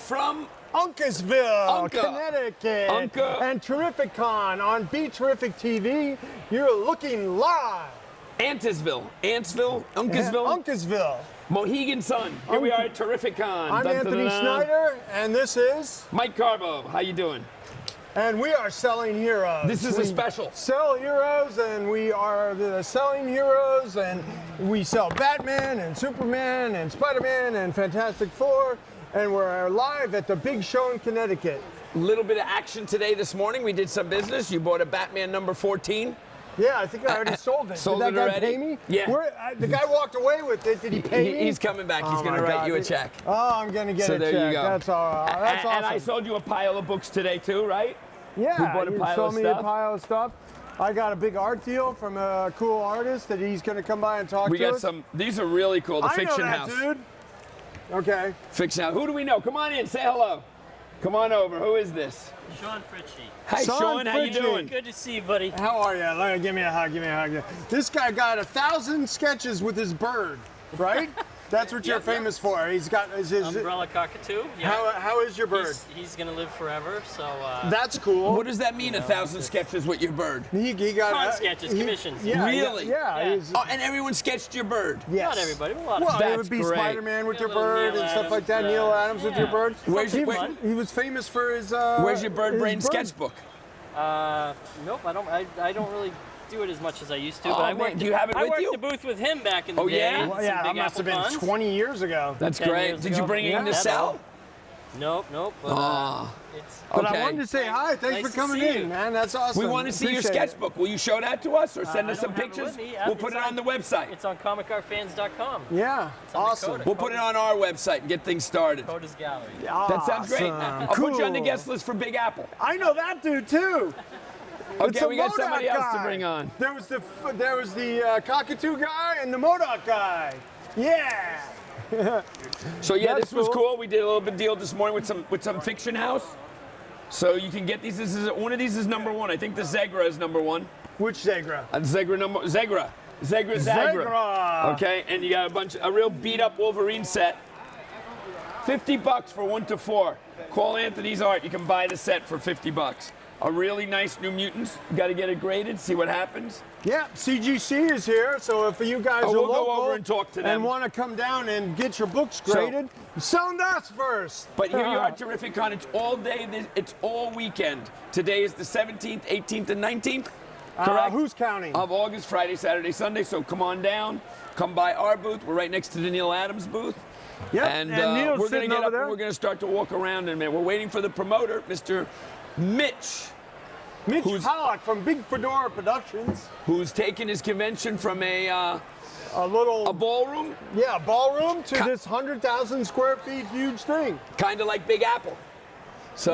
from Uncasville, Connecticut, and Terrificon on Be Terrific TV. You're looking live. Uncasville. Mohegan Sun. Here we are at Terrificon. I'm Anthony Snyder, and this is Mike Carbo. How you doing? And we are selling heroes. This is a special. Sell heroes, and we are the selling heroes, and we sell Batman and Superman and Spider-Man and Fantastic Four, and we're live at the big show in Connecticut. A little bit of action today this morning. We did some business. You bought a Batman number 14. Yeah, I think I already sold it. Sold Did that it guy already? pay me? Yeah. The guy walked away with it. Did he pay me? He's coming back. He's going to write you a check. Oh, I'm going to get a check. There you go. That's all. That's awesome. And I sold you a pile of books today too, right? Yeah, we bought a pile sold of me stuff. a pile of stuff. I got a big art deal from a cool artist that he's going to come by and talk to us. We got some. These are really cool. The Fiction I know that, House. dude. Okay. Fiction House. Who do we know? Come on in. Say hello. Come on over. Who is this? Sean Fritchie. Hi, Sean. How you doing? Good to see you, buddy. How are you? Give me a hug. Give me a hug. This guy got 1,000 sketches with his bird, right? That's what you're famous for. He's got his umbrella cockatoo. Yeah. How is your bird? He's gonna live forever. So that's cool. What does that mean? 1,000 sketches with your bird? He got con sketches, commissions. Yeah, really? Yeah. Oh, and everyone sketched your bird. Yes. Not everybody, but a lot of Well, them. it would be great. Spider-Man with Yeah, your bird Neil and stuff like that. Adams, Neil Adams with your bird. He was famous for his. Where's your bird brain sketchbook? Nope, I don't really do it as much as I used to. Oh, but I man, worked. do you have it I with worked you? the booth with him back in the Oh, day. yeah? Well, yeah, that must have been 20 years ago. That's 10 great. years Did you ago. bring it in to That's sell? all. Nope. But, it's But Okay. I wanted to say hi. Thanks Nice for to coming see in, you. man. That's awesome. We want to see your Appreciate it. sketchbook. Will you show that to us or send I us some don't have it pictures? with me. We'll put it on the website. It's on comicarfans.com. Yeah, awesome. Dakota. We'll put it on our website and get things started. Dakota's Gallery. That sounds great. Awesome. I'll put you on the Cool. guest list for Big Apple. I know that dude too. Okay, It's we got MODOK somebody else to guy. bring on. There was the cockatoo guy and the MODOK guy. Yeah. So yeah, That's this was cool. cool. We did a little bit deal this morning with some Fiction House. So you can get these. This is one of these is number one. I think the Zegra is number one. Which Zegra? Zegra. Okay, and you got a real beat up Wolverine set. $50 for 1 to 4. Call Anthony's Art. You can buy the set for $50. A really nice New Mutants. You got to get it graded. See what happens. Yeah, CGC is here. So if you guys are we'll go local over and talk to them. and want to come down and get your books graded, sound us first. But here you are at Terrificon. It's all day. It's all weekend. Today is the 17th, 18th, and 19th. Correct? Who's counting? Of August, Friday, Saturday, Sunday. So come on down. Come by our booth. We're right next to the Neil Adams booth. Yep. And Neil's we're going to sitting get over up there. and we're going to start to walk around in a minute. We're waiting for the promoter, Mr. Mitch Hallock from Big Fedora Productions. who's taken his convention from a ballroom, Yeah, ballroom to this 100,000 square feet huge thing. kind of like Big Apple. So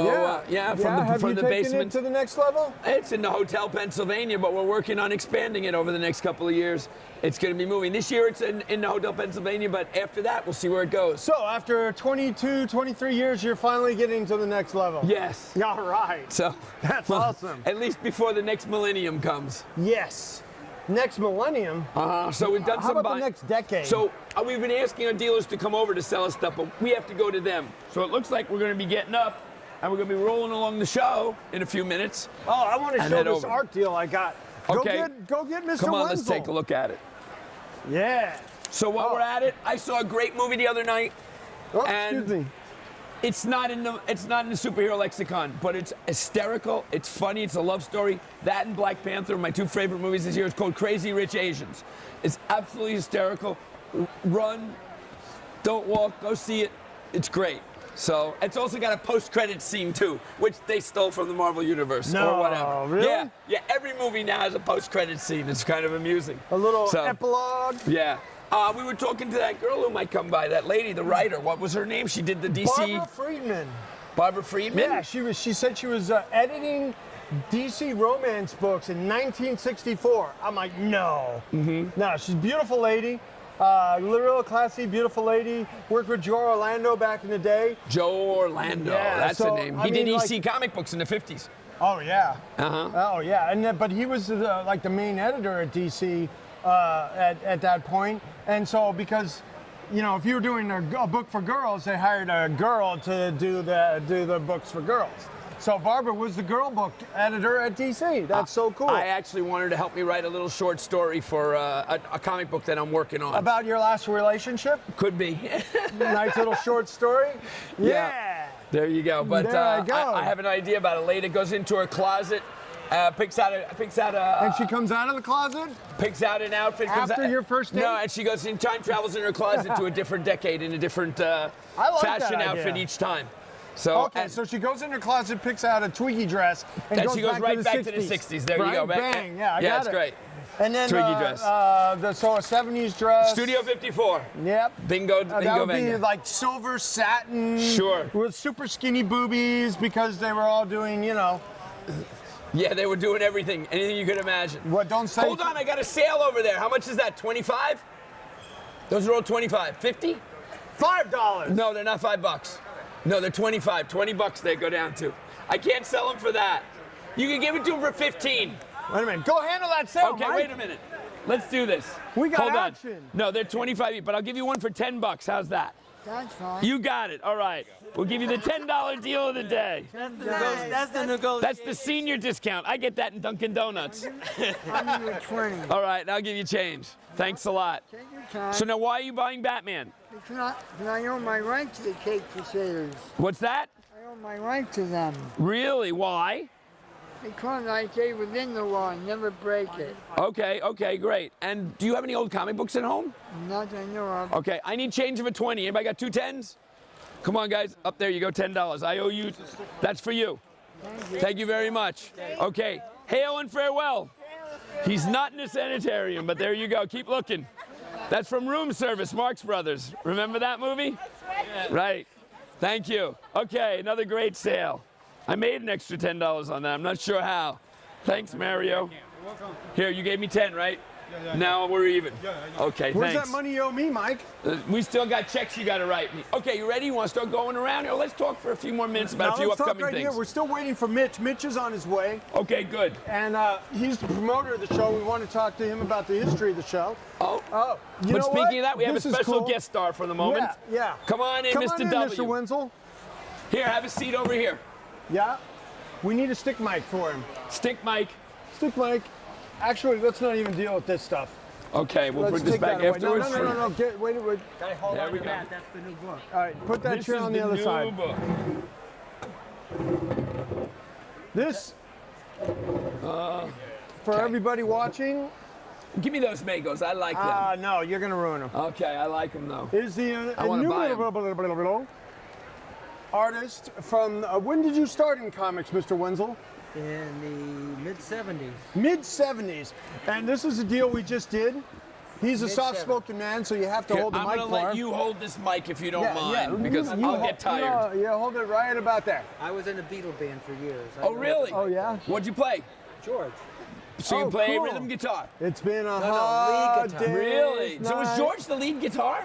Have from you the taken basement. it to the next level? It's in the Hotel Pennsylvania, but we're working on expanding it over the next couple of years. It's going to be moving. This year it's in the Hotel Pennsylvania, but after that, we'll see where it goes. So after 22, 23 years, you're finally getting to the next level. Yes. All right. So That's awesome. At least before the next millennium comes. Yes. Next millennium. So we've done How some about the next decade? So we've been asking our dealers to come over to sell us stuff, but we have to go to them. So it looks like we're going to be getting up and we're going to be rolling along the show in a few minutes. Oh, I want to And show head this over. art deal I got. Okay. Go get Mr. Come on, Wenzel. let's take a look at it. Yeah. So while we're at it, I saw a great movie the other night. Oh, And excuse me. It's not in the superhero lexicon, but it's hysterical. It's funny. It's a love story. That and Black Panther are my two favorite movies this year. It's called Crazy Rich Asians. It's absolutely hysterical. Run, don't walk, go see it. It's great. So it's also got a post-credit scene too, which they stole from the Marvel Universe or whatever. Really? Yeah. Every movie now has a post-credit scene. It's kind of amusing. A little epilogue. Yeah. We were talking to that girl who might come by, that lady, the writer. What was her name? She did the DC. Barbara Friedman. Barbara Friedman? Yeah, she said she was editing DC romance books in 1964. I'm like, no. Mm-hmm. No, she's a beautiful lady. Real classy, beautiful lady. Worked with Joe Orlando back in the day. Joe Orlando, Yeah, that's so, the name. I He did mean, EC comic books in the 50s. Oh yeah. Uh-huh. Oh yeah. And but he was like the main editor at DC at that point. And so because you know, if you were doing a book for girls, they hired a girl to do the books for girls. So Barbara was the girl book editor at DC. That's so cool. I actually wanted her to help me write a little short story for a comic book that I'm working on. About your last relationship? Could be. Nice little short story. Yeah. There you go. But There I go. I have an idea about it. Lady goes into her closet, picks out a. And she comes out of the closet? Picks out an outfit. After your first date? No, and she goes in time travels in her closet to a different decade in a different fashion outfit each time. So okay, so she goes in her closet, picks out a Twiggy dress, and she goes right back to the 60s. There you go. Bang, yeah, I yeah, got it's it. great. And then Twiggy dress. So a 70s dress. Studio 54. Yep. Bingo, That would be bingo. like silver satin. Sure. With super skinny boobies because they were all doing, you know. Yeah, they were doing everything, anything you could imagine. What? Don't say. Hold on, I got a sale over there. How much is that? 25? Those are all 25. 50? $5. No, they're not $5. No, they're 25. 20 bucks they go down to. I can't sell them for that. You can give it to them for 15. Wait a minute. Go handle that sale, Okay, Mike. wait a minute. Let's do this. We got Hold action. on. No, they're 25 each, but I'll give you one for 10 bucks. How's that? That's fine. You got it. All right. We'll give you the $10 deal of the day. That's the negotiation. That's the senior discount. I get that in Dunkin' Donuts. I'm in your 20. All right, I'll give you change. Thanks a lot. Take your time. So now why are you buying Batman? Because I own my right to the Cake Crusaders. What's that? I own my right to them. Really? Why? Because I stay within the law and never break it. Okay, great. And do you have any old comic books at home? Not that I know of. Okay, I need change of a 20. Anybody got 2 10s? Come on, guys. Up there you go, $10. I owe you. That's for you. Thank you very much. Okay, hail and farewell. He's not in a sanitarium, but there you go. Keep looking. That's from Room Service, Marx Brothers. Remember that movie? Right. Thank you. Okay, another great sale. I made an extra $10 on that. I'm not sure how. Thanks, Mario. Here, you gave me 10, right? Yeah. Now we're even. Okay, Where's thanks. that money you owe me, Mike? We still got checks you got to write me. Okay, you ready? You want to start going around here? Let's talk for a few more minutes about a few let's talk upcoming right things. here. We're still waiting for Mitch. Mitch is on his way, Okay, good. and he's the promoter of the show. We want to talk to him about the history of the show. Oh, You but know speaking what? of that, we have This a is special cool. guest star for the moment. Yeah. Come on in, Come Mr. on in, W. Mr. Wenzel. Here, have a seat over here. Yeah. We need a stick mic for him. Stick mic. Stick mic. Actually, let's not even deal with this stuff. Okay, we'll Let's put this take back that away. afterwards. No. Wait. There we go. That's the new book. All right, put that This chair is on the other new side. book. This, for everybody watching, Give me those mangoes. I like them. no, you're gonna ruin them. Okay, I like them though. Is the I wanna buy 'em. innumerable artist from, when did you start in comics, Mr. Wenzel? In the mid-70s. Mid-70s. And this is a deal we just did. He's a soft-spoken man, so you have to Here, hold the I'm mic gonna for let him. you hold this mic if you don't Yeah, mind, because you I'll get tired. Yeah, hold it right about there. I was in a Beatle band for years. Oh, really? Oh, yeah? What'd you play? George. So you Oh, play cool. rhythm guitar? It's been a lead hard guitar. day. Really? So was night. George the lead guitar?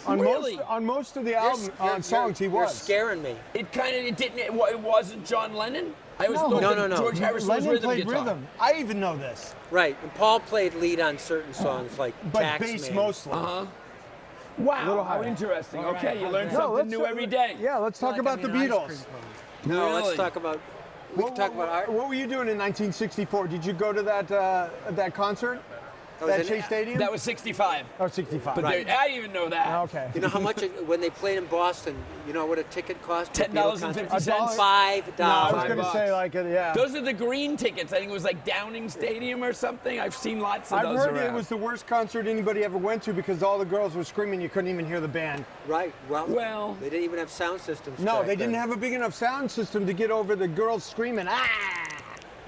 On Really? most of the album, on songs, he You're was. scaring me. It wasn't John Lennon? I always No. thought No, that no. George Harrison was Lennon rhythm played guitar. rhythm. I even know this. Right, and Paul played lead on certain songs like But Taxman. bass mostly. Uh-huh. Wow, Little how higher. interesting. Okay, you learn No, something let's new every day. Yeah, let's talk about the Beatles. No, Really? let's talk about. We can talk about art. What were you doing in 1964? Did you go to that concert? I was That in- Shea Stadium? That was 65. Or 65. But Right. I even know that. Okay. You know how much when they played in Boston? You know what a ticket cost? $10.50. $5. No, I was $5 going to say like, yeah. Those are the green tickets. I think it was like Downing Stadium or something. I've seen lots of I've those heard around. it was the worst concert anybody ever went to because all the girls were screaming. You couldn't even hear the band. Right. Well- they didn't even have sound systems. No, back they didn't then. have a big enough sound system to get over the girls screaming. Ah!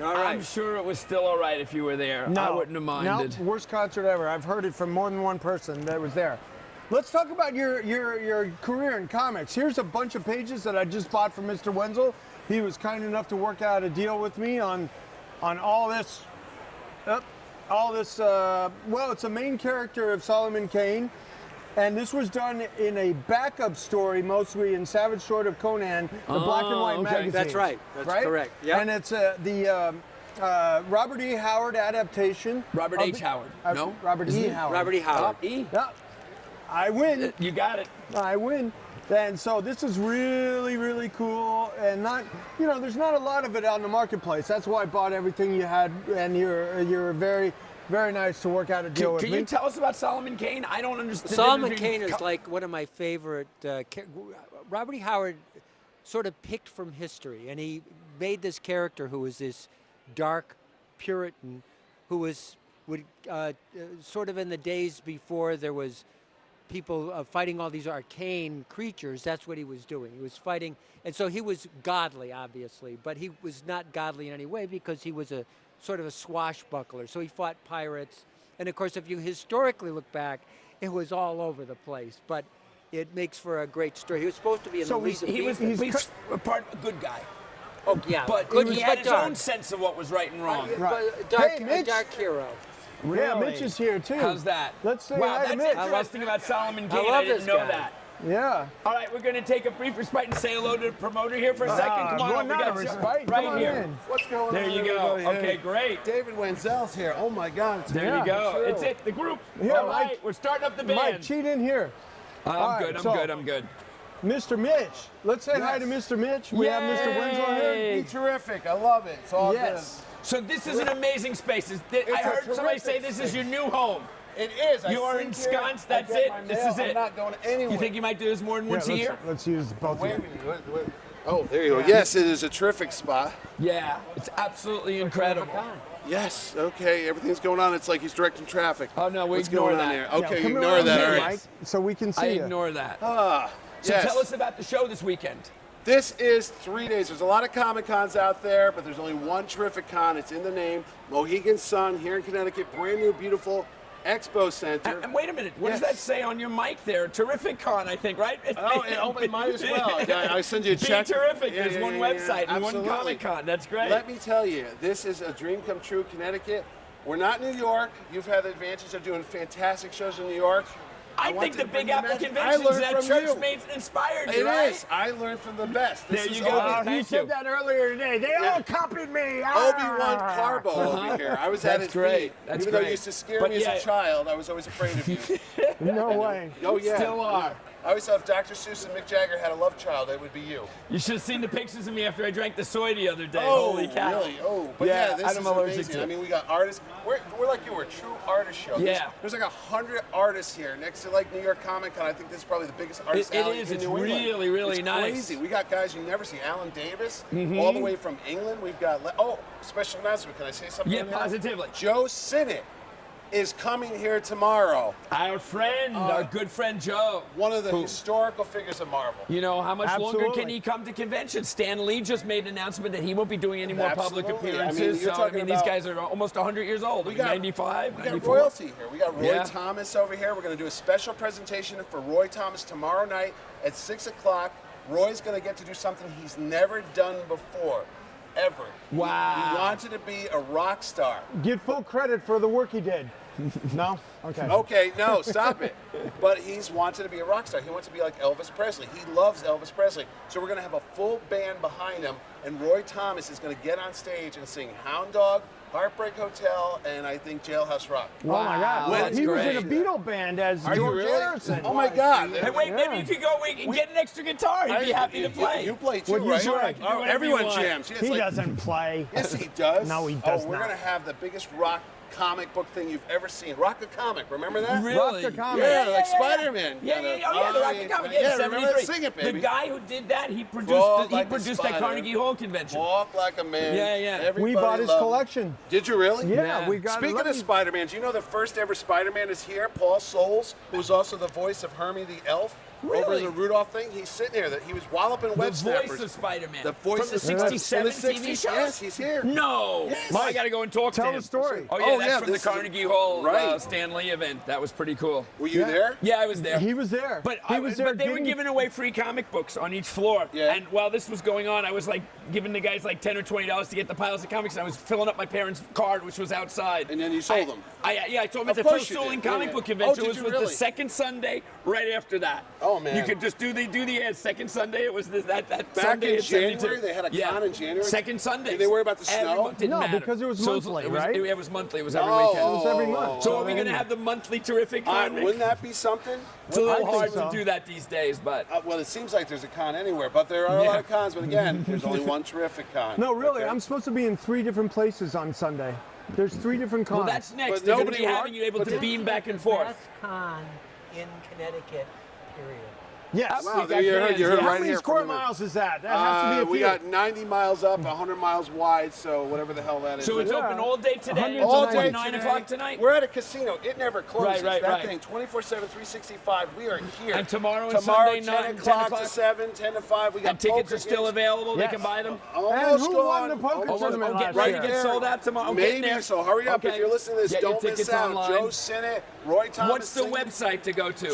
All right. I'm sure it was still all right if you were there. No, I wouldn't have minded. No, worst concert ever. I've heard it from more than one person that was there. Let's talk about your career in comics. Here's a bunch of pages that I just bought from Mr. Wenzel. He was kind enough to work out a deal with me on all this. Well, it's a main character of Solomon Kane. And this was done in a backup story, mostly in Savage Sword of Conan, the black and white okay. magazine. That's right. That's correct. Yep. And it's the Robert E. Howard adaptation. Robert of H. the- Howard. No? Robert E. Howard. Robert E. Howard. E? Yeah. I win. You got it. I win. And so this is really, really cool. And not, you know, there's not a lot of it on the marketplace. That's why I bought everything you had. And you're very, very nice to work out a deal with Can me. you tell us about Solomon Kane? I don't understand. Solomon Kane is like one of my favorite. Robert E. Howard sort of picked from history, and he made this character who was this dark Puritan, who was sort of in the days before there was people fighting all these arcane creatures. That's what he was doing. He was fighting, and so he was godly, obviously, but he was not godly in any way because he was a sort of a swashbuckler. So he fought pirates, and of course, if you historically look back, it was all over the place. But it makes for a great story. He was supposed to be in the League of Beasts. a good guy. Oh yeah, But good, he had his dark. own sense of what was right and wrong. Right. Dark, Hey, a Mitch. dark hero. Yeah, Mitch is here too. How's that? Let's say wow, hi to that's Mitch. interesting about Solomon I Kane. love didn't this know guy. that. Yeah. All right, we're going to take a brief respite and say hello to the promoter here for a second. Come on, well, we not got a you respite. right Come on here. in. What's going on? There you go. everybody? Okay, Hey, great. David Wenzel's here. Oh my God. It's There you go. true. It's it. The group. Here, All Mike. right, we're starting up the band. Mike, cheat in here. I'm All right, good. I'm so- good. I'm good. Mr. Mitch. Let's say hi to Mr. Mitch. We have Mr. Wenzel here. Yay. Be terrific. I love it. It's all Yes. So this is an amazing space. I a heard somebody say terrific this is your new home. good. It is. You are sleep here, ensconced, I that's get it, my this mail, is it. I'm not going anywhere. You think you might do this more than once a year? Let's use both Wait a of them. minute. Wait. Oh, there you go. Yes, it is a terrific spot. Yeah, it's absolutely incredible. Yes. Okay. Everything's going on. It's like he's directing traffic. Oh, no, we What's ignore going on that. there? Yeah, Okay, come you ignore around that. here, All right. Mike, so we can I see you. ignore that. So Yes. tell us about the show this weekend. This is 3 days. There's a lot of Comic Cons out there, but there's only one terrific con. It's in the name. Mohegan Sun here in Connecticut. Brand new, beautiful Expo Center. And wait a minute, what does that say on your mic there? Terrificon, I think, right? Oh, it might as well. I send you a Be check. Terrific. Yeah, There's yeah, one yeah, website and one absolutely. Comic Con. That's great. Let me tell you, this is a dream come true, Connecticut. We're not New York. You've had the advantage of doing fantastic shows in New York. I want think to the Big bring Apple magic. convention I is learned that from church you. made inspired It you, right? is. I learned from the best. This There is you go. Obi- Thank He you. said that earlier today. They all copied me. Obi-Wan Carbo over here. I was at That's his great. feet. That's Even though great. you used to scare But me yeah. as a child, I was always afraid of you. No way. Oh, yeah. Still are. I always thought if Dr. Seuss and Mick Jagger had a love child, it would be you. You should have seen the pictures of me after I drank the soy the other day. Oh, Holy cow. really? Oh, but Yeah, yeah, this I'm is allergic amazing. to it. I mean, we got artists. We're like you. We're a true artist show. Yeah. There's like 100 artists here next to like New York Comic Con. I think this is probably the biggest artist It alley is. in It's New England. really, really It's nice. crazy. We got guys you never see. Alan Davis, Mm-hmm. all the way from England. We've got special announcement. Can I say something? Yeah, on that? positively. Joe Sinnott is coming here tomorrow. Our friend, our good friend Joe. One of the historical figures of Marvel. You know, how much longer Absolutely. can he come to conventions? Stan Lee just made an announcement that he won't be doing any more public Absolutely. I mean, appearances. you're talking these about- guys are almost 100 years old. We got 95, We got 94. royalty here. We got Roy Yeah. Thomas over here. We're going to do a special presentation for Roy Thomas tomorrow night at 6 o'clock. Roy's going to get to do something he's never done before, ever. Wow. He wanted to be a rock star. Get full credit for the work he did. No? Okay. Okay, no, stop it. But he's wanted to be a rock star. He wants to be like Elvis Presley. He loves Elvis Presley. So we're going to have a full band behind him, and Roy Thomas is going to get on stage and sing Hound Dog, Heartbreak Hotel, and I think Jailhouse Rock. Oh my God. Wow, that's he was in a great. Beatle band as Are you George really? Harrison. Oh my God. Hey, wait, maybe you could go and get an extra guitar. He'd be happy to play. You play too, Well, you right? sure, I can do Oh, whatever everyone you want. jams. Yeah, it's He like- doesn't play. Yes, he does. No, he does Oh, we're not. going to have the biggest rock comic book thing you've ever seen. Rock a Comic, remember that? Really? Rock the comic. Yeah, like Spider-Man. Yeah, kinda. yeah, oh yeah, the Rocket Comic, yeah, remember 73. that? Sing it, baby. The guy who did that, he produced Walk he like a produced that spider. Carnegie Hall convention. Walk like a man. Yeah, yeah. Everybody We bought his loved it. collection. Did you really? Yeah, we got Speaking of Spider-Man, do you know the first ever Spider-Man is here? Paul Soules, who was also the voice of Hermie the Elf. Over Really? the Rudolph thing, he's sitting there. That he was walloping The web voice snappers. of Spider-Man. The voice From the of 67 from the TV 60s. shows? Yes, he's here. No. Yes. Well, I got to go and talk to Tell him. the story. Oh, yeah, Oh, that's yeah, from the this is a- Carnegie Hall Right. Stan Lee event. That was pretty cool. Were you there? Yeah, I was there. He was there. But, he was there. but they were getting- giving away free comic books on each floor. Yeah. And while this was going on, I was like giving the guys like $10 or $20 to get the piles of comics. And I was filling up my parents' card, which was outside. And then you sold them. I told him at Of the course Phil you Stooling did. Comic Yeah, Book yeah. Convention. Oh, It did was you the really? second Sunday right after that. Oh, man. You could just do the ads. Second Sunday, it was that Back Sunday in at 72. January, they had a con in January? Second Sunday. Did they worry about the snow? Didn't No, matter. because it was So monthly, it was, right? It was monthly. It was every Oh, weekend. It was every month. So are we then- going to have the monthly Terrific Con? Wouldn't that be something? It's a little I think hard so. to do that these days, but Well, it seems like there's a con anywhere, but there are a lot of cons. But again, there's only one terrific con. No, really, okay? I'm supposed to be in 3 different places on Sunday. There's 3 different cons. well, that's next. But They're going to nobody be walked- having you able But to this beam is back the and forth. Best con in Connecticut, period. Yes. Wow, We there got you heard, fans, you heard yeah. How right many here square from the- miles is that? That has to be a few. We got 90 miles up, 100 miles wide, so whatever the hell that is. So it's Yeah. open all day today 100 until all tonight. day 9 today. o'clock tonight? We're at a casino. It never closes. Right, that right. thing 24/7, 365. We are here. And tomorrow and Tomorrow, Sunday, 10 10 o'clock to o'clock? 7, 10 to 5. We got And tickets poker are still games. available. Yes. They can buy them. And Almost who won the gone. poker Almost tournament Oh, get last ready year? to get sold out tomorrow. I'm Maybe, getting there. so hurry up. If Okay. you're listening to this, Get your don't miss tickets out. online. Joe Sinnott, Roy Thomas. What's the singing. website to go to?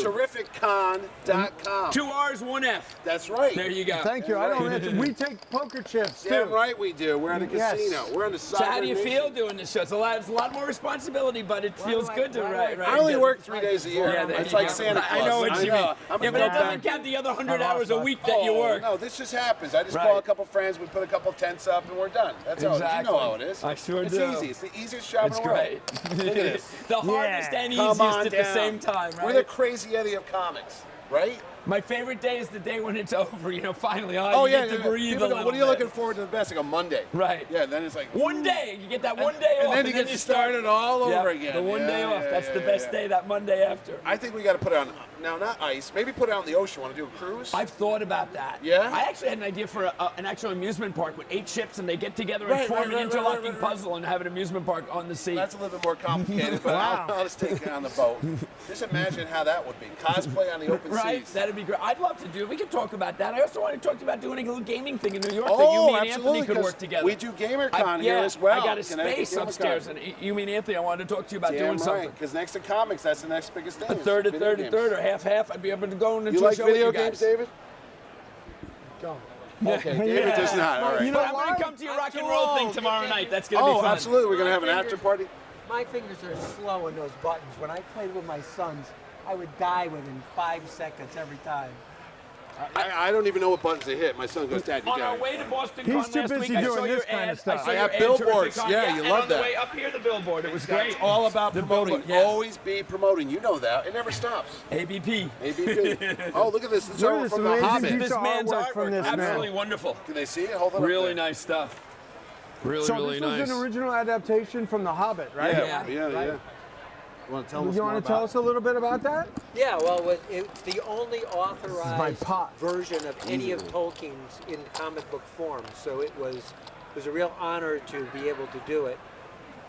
Terrificcon.com. 2 R's, 1 F. That's right. There you go. Thank you. I don't answer. We take poker chips, too. Damn right we do. We're at a Yes. casino. We're in the So how do you Cyber feel Nation. doing this show? It's a lot more responsibility, but it feels good to right. I only work 3 days a year. Yeah, there it's you like go. Santa Claus. I know what you mean. I'm Yeah, a but it go doesn't back. count the other 100 hours a week that you work. No, this just happens. I just Right. call a couple friends, we put a couple tents up, and we're done. That's all. You Exactly. know how it is. I sure it's do. easy. It's the easiest job It's in the world. great. Look at this. The hardest and Come easiest on at down. the same time, right? We're the crazy Eddie of comics, right? My favorite day is the day when it's over, finally. Oh, you yeah. get to breathe People a go, little what are you bit. looking forward to the best? Like a Monday. Right. Yeah, then it's like, One day. You get that one day off. and then you get started all over again. The one Yeah, day off. yeah, That's yeah, the best yeah. day, that Monday after. I think we got to put it on, now not ice, maybe put it out in the ocean. Want to do a cruise? I've thought about that. Yeah? I actually had an idea for an actual amusement park with 8 ships, and they get together and Right, form right, an right, interlocking right. puzzle and have an amusement park on the sea. That's a little bit more complicated, but Wow. I'll just take it on the boat. Just imagine how that would be. Cosplay on the open Right, seas. that'd be great. I'd love to do it. We could talk about that. I also want to talk about doing a little gaming thing in New York that you, Oh, me, and absolutely. Anthony could 'cause work together. We do GamerCon here yeah, as well. I got a Connecticut space GamerCon. upstairs, and you, me, and Anthony, I wanted to talk to you about Damn doing right, something. because next to comics, that's the next biggest thing. A third, a Video third, a games. third, or half. I'd be able to go into You a like show video with you games, guys. David? Okay, David does not. All right. You know But I'm going why? to come to your I'm rock and too roll thing old. tomorrow night. That's going to be Oh, fun. absolutely. We're going to have an after party. My fingers are slow in those buttons. When I played with my sons, I would die within 5 seconds every time. I don't even know what buttons to hit. My son goes, Dad, you On got our it. way to Boston He's Con too last busy week, I doing saw this your kind of ad. stuff. I saw I your got ad, billboards. Terrificon. Yeah, you and love on that. the way up here, the billboard. It was great. It's all about The promoting. billboard, yeah. Always be promoting. You know that. It never stops. ABP. ABP. Oh, look at this. This is Look at all this from The amazing Hobbit. piece This of man's artwork artwork. from this man. Absolutely wonderful. Can they see it? Hold it up Really there. nice stuff. Really, So really this was nice. an original adaptation from The Hobbit, right? Yeah, Yeah. yeah. You want to tell us You more want to tell about us a little bit about that? Yeah, well, it's the only authorized pot. version of any of Tolkien's in comic book form. So it was a real honor to be able to do it.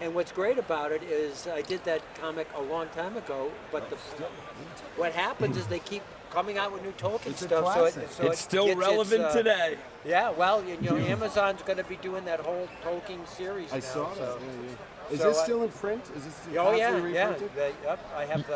And what's great about it is I did that comic a long time ago, but what happens is they keep coming out with new Tolkien stuff. So It's still relevant today. Yeah, well, Amazon's going to be doing that whole Tolkien series now. So. Is So, this uh, still in print? Is this Oh yeah, constantly yeah. reprinted? Yep. I have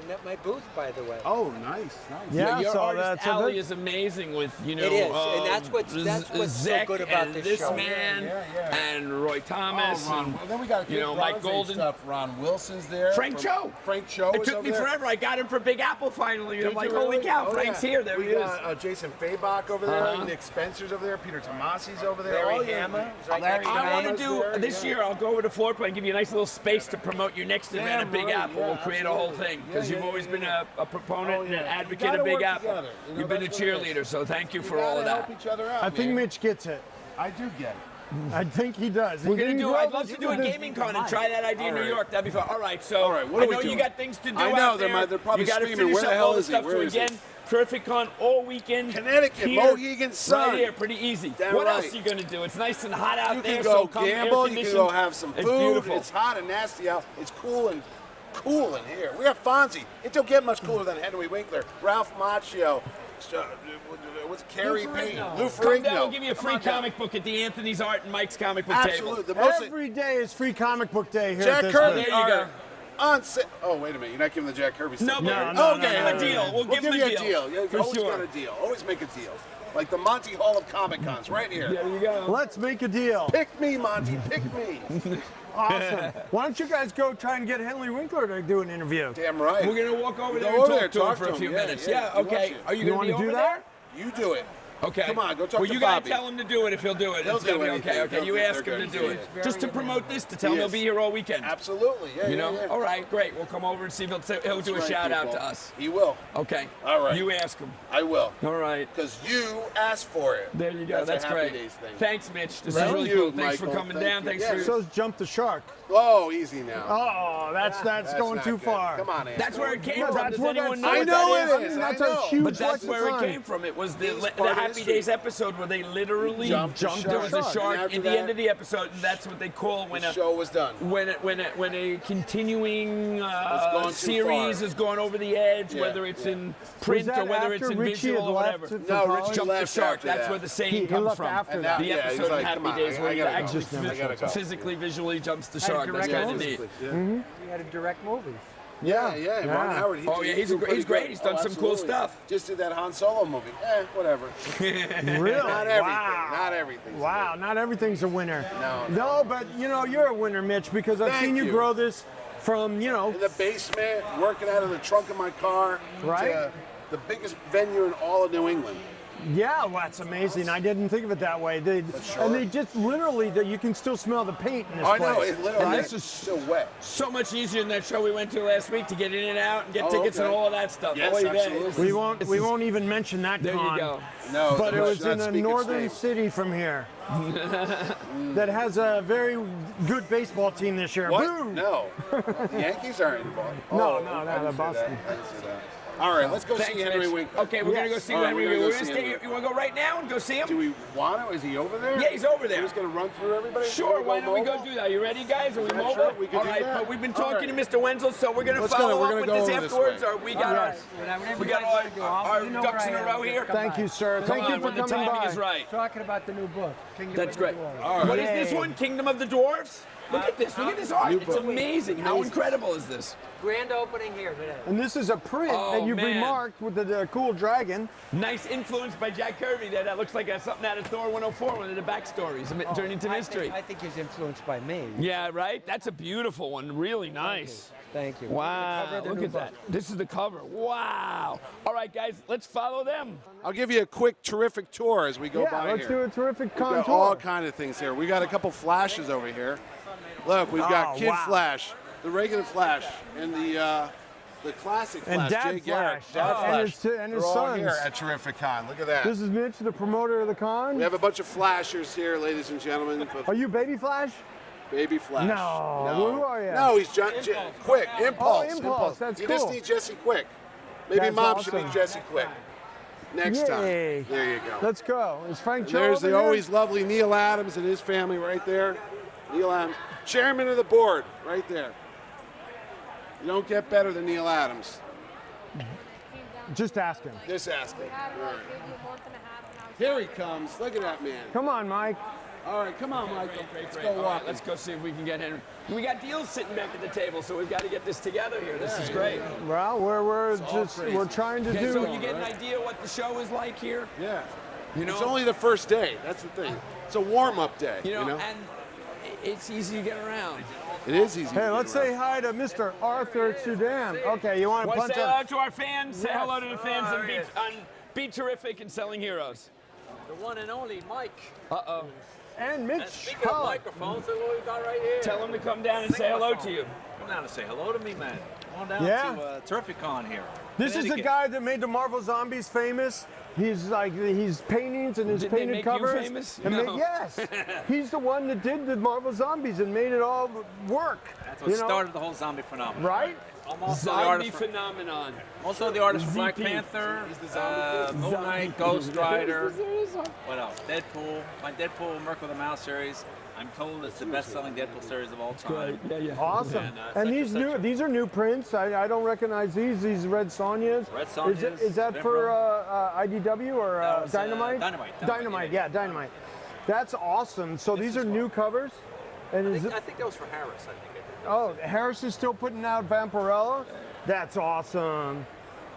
them at my booth, by the way. Oh, nice, nice. Yeah, your so artist that's alley is amazing with, It is, and that's what's so Zek good about and this show. man Yeah. and Roy Thomas and Well, then we got Mike Golden. stuff. Ron Wilson's there. Frank Cho. Frank Cho. It is took over me there. forever. I got him for Big Apple finally. And I'm Did like, you holy really? cow, Oh, Frank's yeah. here. There we he is. got Jason Fabach over there. Uh-huh. Nick Spencer's over there. Peter Tomasi's over there. Larry Oh, yeah. Hama is right Larry next to me. I want to Hama's do there, this yeah. year. I'll go over to floor plan and give you a nice little space to promote your next event at Big right, Apple. yeah, We'll create a whole absolutely. thing because Yeah, you've yeah, always yeah, been yeah. a proponent and an You advocate gotta of Big work Apple. together. You've been a That's what it cheerleader, is. so thank you We for all of gotta that. help each other out. I think man. Mitch gets it. I do get it. I think he does. We're gonna do. I'd love to do a gaming con and try that idea in New All right. York. That'd be fun. All right, so All right, what I are we know doing? you got things to do. I know, out they're there. probably you gotta screaming, finish "Where the up hell all the is he? stuff. Where So is he?" again, Terrificon all weekend. Connecticut, here, Mohegan Sun. Right here, pretty easy. Damn What right. else are you gonna do? It's nice and hot out You there. can so go come gamble. You can go air-conditioned. have some It's food. beautiful. It's hot and nasty out. It's cool in here. We have Fonzie. It don't get much cooler than Henry Winkler, Ralph Macchio, what's Carrie Payne, Lou Come down. We'll Ferrigno. give you a Come free on down. comic book at the Anthony's Art and Mike's comic book Absolutely. table. The most Every day is free comic book day here Jack at this Kirby There you are go. on sale. Oh, wait a minute. You're not giving the Jack Kirby stuff. No, No, but no, we'll no, give him no, a no, deal. no. We'll give him you a a deal. You've For always sure. got a deal. Always make a deal. Like the Monty Hall of Comic Cons right here. There you go. Let's make a deal. Pick me, Monty. Pick me. Awesome. Why don't you guys go try and get Henry Winkler to do an interview? Damn right. We're gonna walk over Go there over and there, talk to him talk for a to few him. Yeah, minutes. yeah, Yeah, he wants okay. you. Are you You gonna wanna be do over that? there? You do it. Okay. Come on, go talk well, to you gotta Bobby. tell him to do it if he'll do it. He'll It's gonna do be anything. okay. Okay, He'll you do- ask they're him to good. do He it. is. Just to promote this, to tell him He he'll is. be here all weekend. Absolutely. Yeah, You yeah, know? yeah. All right, great. We'll come over and see if he'll do a That's right, shout out people. to us. He will. Okay. All right. You ask him. I will. All right. Because you asked for it. There you go. That's a Happy great. Days thing. Thanks, Mitch. This Thank is really you, cool. Thanks for Michael. coming Thank down. you. Thanks Yeah. for. So's Jump the Shark. Oh, easy now. Oh, that's going not too good. far. Come on, Anthony. That's where it came No, from. that's Does where anyone that- know I what know that it is? is. That's I a know. huge But that's where it lexicon. came from. It was the He's part the of Happy history. Days episode where they literally Jumped the there was a shark. shark And after at the that- end of the episode, and that's what they call when The a show was done. when a continuing gone too series far. has gone over the edge, Yeah, whether it's yeah. in print Was that or whether it's after in Richie visual had or left whatever. for No, college? Richie Jump the left shark. after That's that. where the saying He comes left from. after And that. now- The yeah, episode he's in like, Happy come on, Days where I he gotta go. actually I gotta go. physically, visually jumps the shark. That's direct kind of movies. neat. He had a direct movie. Yeah, yeah. Ron Howard. Oh, yeah, he's great. He's done some cool absolutely. stuff. Just did that Han Solo movie. Whatever. Really? Not everything. Wow. Not everything. Wow, not everything's a winner. No. No, but you're a winner, Mitch, because I've Thank seen you you. grow this from, In the basement, working out of the trunk of my car. Right. To the biggest venue in all of New England. yeah, well, that's amazing. I didn't think of it that way. sure. And they just literally, you can still smell the paint in this I place. know. It literally And is this is still wet. So much easier than that show we went to last week to get in and out and get Oh, tickets and okay. all of that stuff. Yes, Oy vey. absolutely. We won't even mention that There con. you go. No, But it was not in a speaking northern snake. city from here that has a very good baseball team this year. What? Boom! No. The Yankees aren't involved. No, Oh, no, I they're didn't say Boston. that. I didn't say that. All right, let's go Thanks, see Henry Mitch. Winkler. Okay, we're gonna go Yes. see All right, Henry. we're gonna We're go gonna see stay. Henry. You wanna go right now and go see him? Do we want to? Is he over there? Yeah, he's over there. He's going to run through everybody? Sure, Can why don't we go mobile? do that? You ready, guys? Are we Yeah, mobile? sure, we can All do right, that. but we've been All talking right. to Mr. Wenzel, so we're gonna Let's go, follow we're up gonna with go this over this afterwards. way. Or we got our we got our ducks in a row here. Thank you, sir. Come Thank on, you for when the coming timing by. is right. Talking about the new book. Kingdom That's of the great. Dwarves. All right. What is this Yay. one? Kingdom of the Dwarves? Look at this. Look at this art. New It's book. amazing. How incredible is this? Grand opening here today. And this is a print Oh, that you've man. remarked with the cool dragon. Nice influence by Jack Kirby there. That looks like something out of Thor 104, one of the backstories, a Journey to Mystery. I think he's influenced by me. Yeah, right? That's a beautiful one. Really nice. Thank you. Wow, Cover of the look new at book. that. This is the cover. Wow. All right, guys, let's follow them. I'll give you a quick, terrific tour as we go Yeah, by let's here. do a terrific We've got contour. all kind of things here. We got a couple flashes over here. Look, we've got Oh, Kid wow. Flash, the regular Flash, and the classic And Flash, Dad Jay Garrett. Flash. Dad Oh. Flash. And his They're all sons. here at Terrificon. Look at that. This is Mitch, the promoter of the con. We have a bunch of flashers here, ladies and gentlemen. But Are you Baby Flash? Baby Flash. No. Who are ya? No, he's Quick. Impulse. Oh, Impulse. That's you cool. just need Jesse Quick. Maybe That's Mom should awesome. meet Jesse Quick. Next time. Yay. There you go. Let's go. Is Frank And Cho there's over the here? always lovely Neil Adams and his family right there. Neil Adams, chairman of the board, right there. You don't get better than Neil Adams. Just ask him. Just ask him. Here he comes. Look at that man. Come on, Mike. All right, come on, Michael. Let's go All right, walk. let's go see if we can get Henry. We got deals sitting back at the table, so we've got to get this together here. This is great. Well, we're all just crazy. we're trying to Okay, do. so you get an idea what the show is like here? Yeah. You know, It's only the first day. That's the thing. It's a warm-up day. you know, and it's easy to get around. It is easy. Hey, let's say hi to Mr. Arthur Sudan. Okay, you want to Want punch to say hello up? to our fans? Say Yes. hello to the fans and be terrific and selling heroes. The one and only Mike. Uh-oh. And Mitch Speaking of Hallock. microphones, look what we got right here. Tell them to come down and say hello to you. Come down and say hello to me, man. Come on down Yeah. to Terrificon here. This is the Connecticut. guy that made the Marvel Zombies famous. He's paintings and his Did they painted make you covers. famous? And No. yes, he's the one that did the Marvel Zombies and made it all work. That's what you know? started the whole zombie phenomenon. Right? I'm also the Zombie artist for, phenomenon. also the artist for Black ZP. Panther, Moon Knight, Ghost Rider. What else? Deadpool. My Deadpool Merc with a Mouse series. I'm told it's the best-selling Deadpool series of all time. Yeah, yeah. Awesome. And, And et these cetera. these are new prints. I don't recognize these. These Red Sonjas. Red Is, Sonjas, is that for IDW or That was, Dynamite? Dynamite. Dynamite. Yeah, Dynamite. That's awesome. So these are new covers. And is it, I think that was for Harris. I think. oh, Harris is still putting out Vampirella. That's awesome.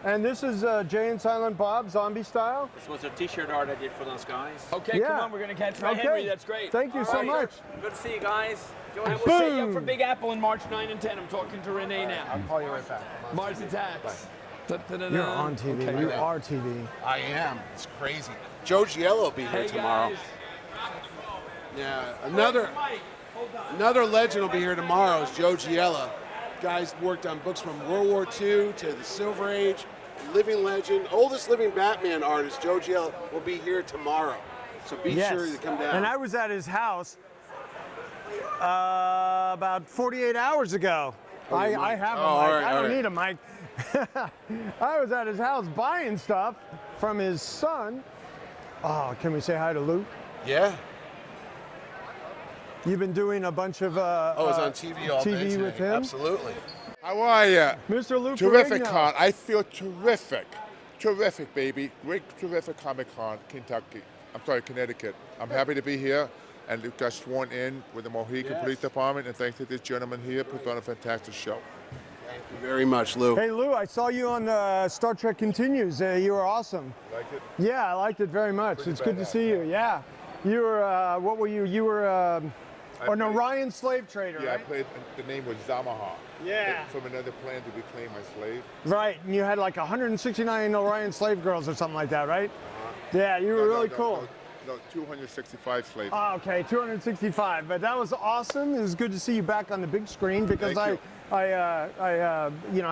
And this is Jay and Silent Bob, zombie style. This was a T-shirt art I did for those guys. Okay, Yeah. come on, we're gonna catch Fred Okay. Henry. That's great. Thank you so All right. much. Good to see you guys. Join And us. we'll set you up Boom. for Big Apple in March 9 and 10. I'm talking to Renee now. I'll call you right back. Mars Attacks. You're on TV. Okay, You great. are TV. I am. It's crazy. Joe Giello will be here Hey tomorrow. guys. Yeah, Mike, hold on. another legend will be here tomorrow. Is Joe Giello. Guys worked on books from World War II to the Silver Age. Living legend, oldest living Batman artist, Joe Giello, will be here tomorrow. So be sure to come down. And I was at his house about 48 hours ago. I have a mic. all right, I all don't right. need a mic. I was at his house buying stuff from his son. Oh, can we say hi to Luke? Yeah. You've been doing a bunch of I was on TV all day TV today. with him? Absolutely. How are you? Mr. Luke Terrificon. Ferrigno. I feel terrific. Terrific, baby. Great, terrific Comic-Con, Connecticut. I'm happy to be here and got sworn in with the Mohican Police Department, and thanks to this gentleman here, put on a fantastic show. Thank you very much, Lou. Hey Lou, I saw you on Star Trek Continues. You were awesome. Like it? Yeah, I liked it very much. Pretty It's good to badass. see you. Yeah. You were, what were you? You were an played- Orion slave trader, Yeah, I right? played, the name was Zamaha. Yeah. From another planet to reclaim my slave. Right, and you had like 169 Orion slave girls or something like that, right? Yeah, you were really cool. No, 265 slaves. Oh, okay, 265. But that was awesome. It was good to see you back on the big screen because Thank I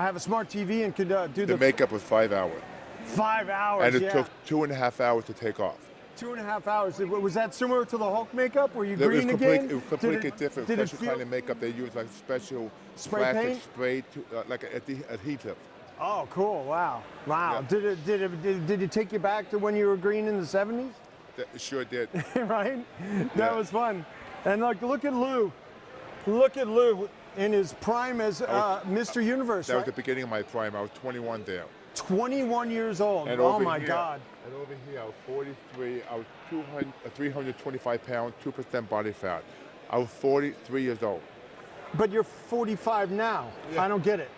have a smart TV and could do The the makeup was 5 hours. 5 hours. And it yeah. took 2.5 hours to take off. 2.5 hours. Was that similar to the Hulk makeup? Were you It was green complete, again? it was completely different. Did it Special feel? kind of makeup they use, like special Spray plastic paint? spray, to, like adhesive. Oh, cool! Wow, wow. Yeah. Did it take you back to when you were green in the 70s? It sure did. Right? That Yeah. was fun. And look at Lou. Look at Lou in his prime as Mr. Universe. That was Right? the beginning of my prime. I was 21 there. 21 years old. And Oh over my here- God. And over here, I was 43. I was 325 pounds, 2% body fat. I was 43 years old. But you're 45 now. I don't get it.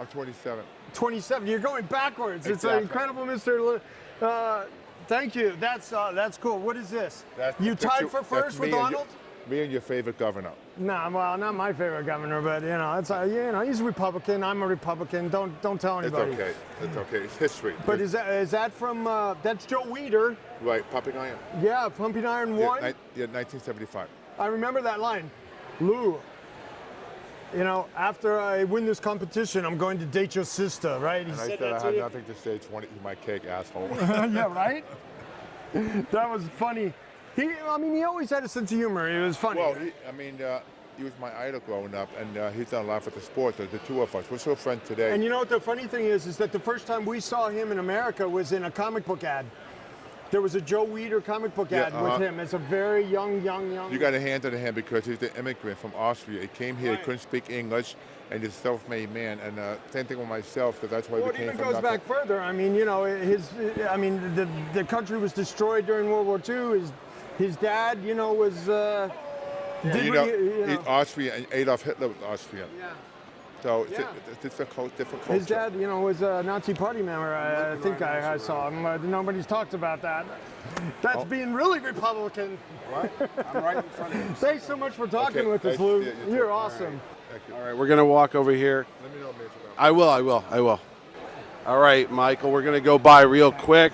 I'm 27. 27. You're going backwards. It's Exactly. incredible, Mr. Thank you. That's cool. What is this? That's You the tied picture- for that's first with me and Arnold? Me and your favorite governor. Nah, well, not my favorite governor, but he's a Republican. I'm a Republican. Don't tell It's anybody. okay. It's okay. It's history. But is that from? That's Joe Weider. Right, Pumping Iron. Yeah, Pumping Iron Yeah, One. 1975. I remember that line. Lou, after I win this competition, I'm going to date your sister, right? He And I said said that I to had you. nothing to say. 20, eat my cake, asshole. Yeah, right? That was funny. He always had a sense of humor. It was funny. Well, he was my idol growing up, and he's done a lot for the sport. The two of us. We're still friends today. And you know what the funny thing is that the first time we saw him in America was in a comic book ad. There was a Joe Weider comic book ad with him as a very young. You got to hand it to him because he's an immigrant from Austria. He came here, he couldn't speak English, and he's a self-made man. And same thing with myself, because that's why Well, we it came even from goes nothing. back further. I mean, the country was destroyed during World War II. His dad, was. He's Austrian, and Adolf Hitler was Austrian. Yeah. So Yeah. it's different culture. His dad, was a Nazi party member. I think I saw him. Nobody's talked about that. That's being really Republican. What? I'm right in front of you. Thanks so much for talking Okay, with us, thanks. Lou. Yeah, you You're too. awesome. Thank you. All right, we're going to walk over here. Let me know, Mitch. I will. All right, Michael, we're going to go by real quick.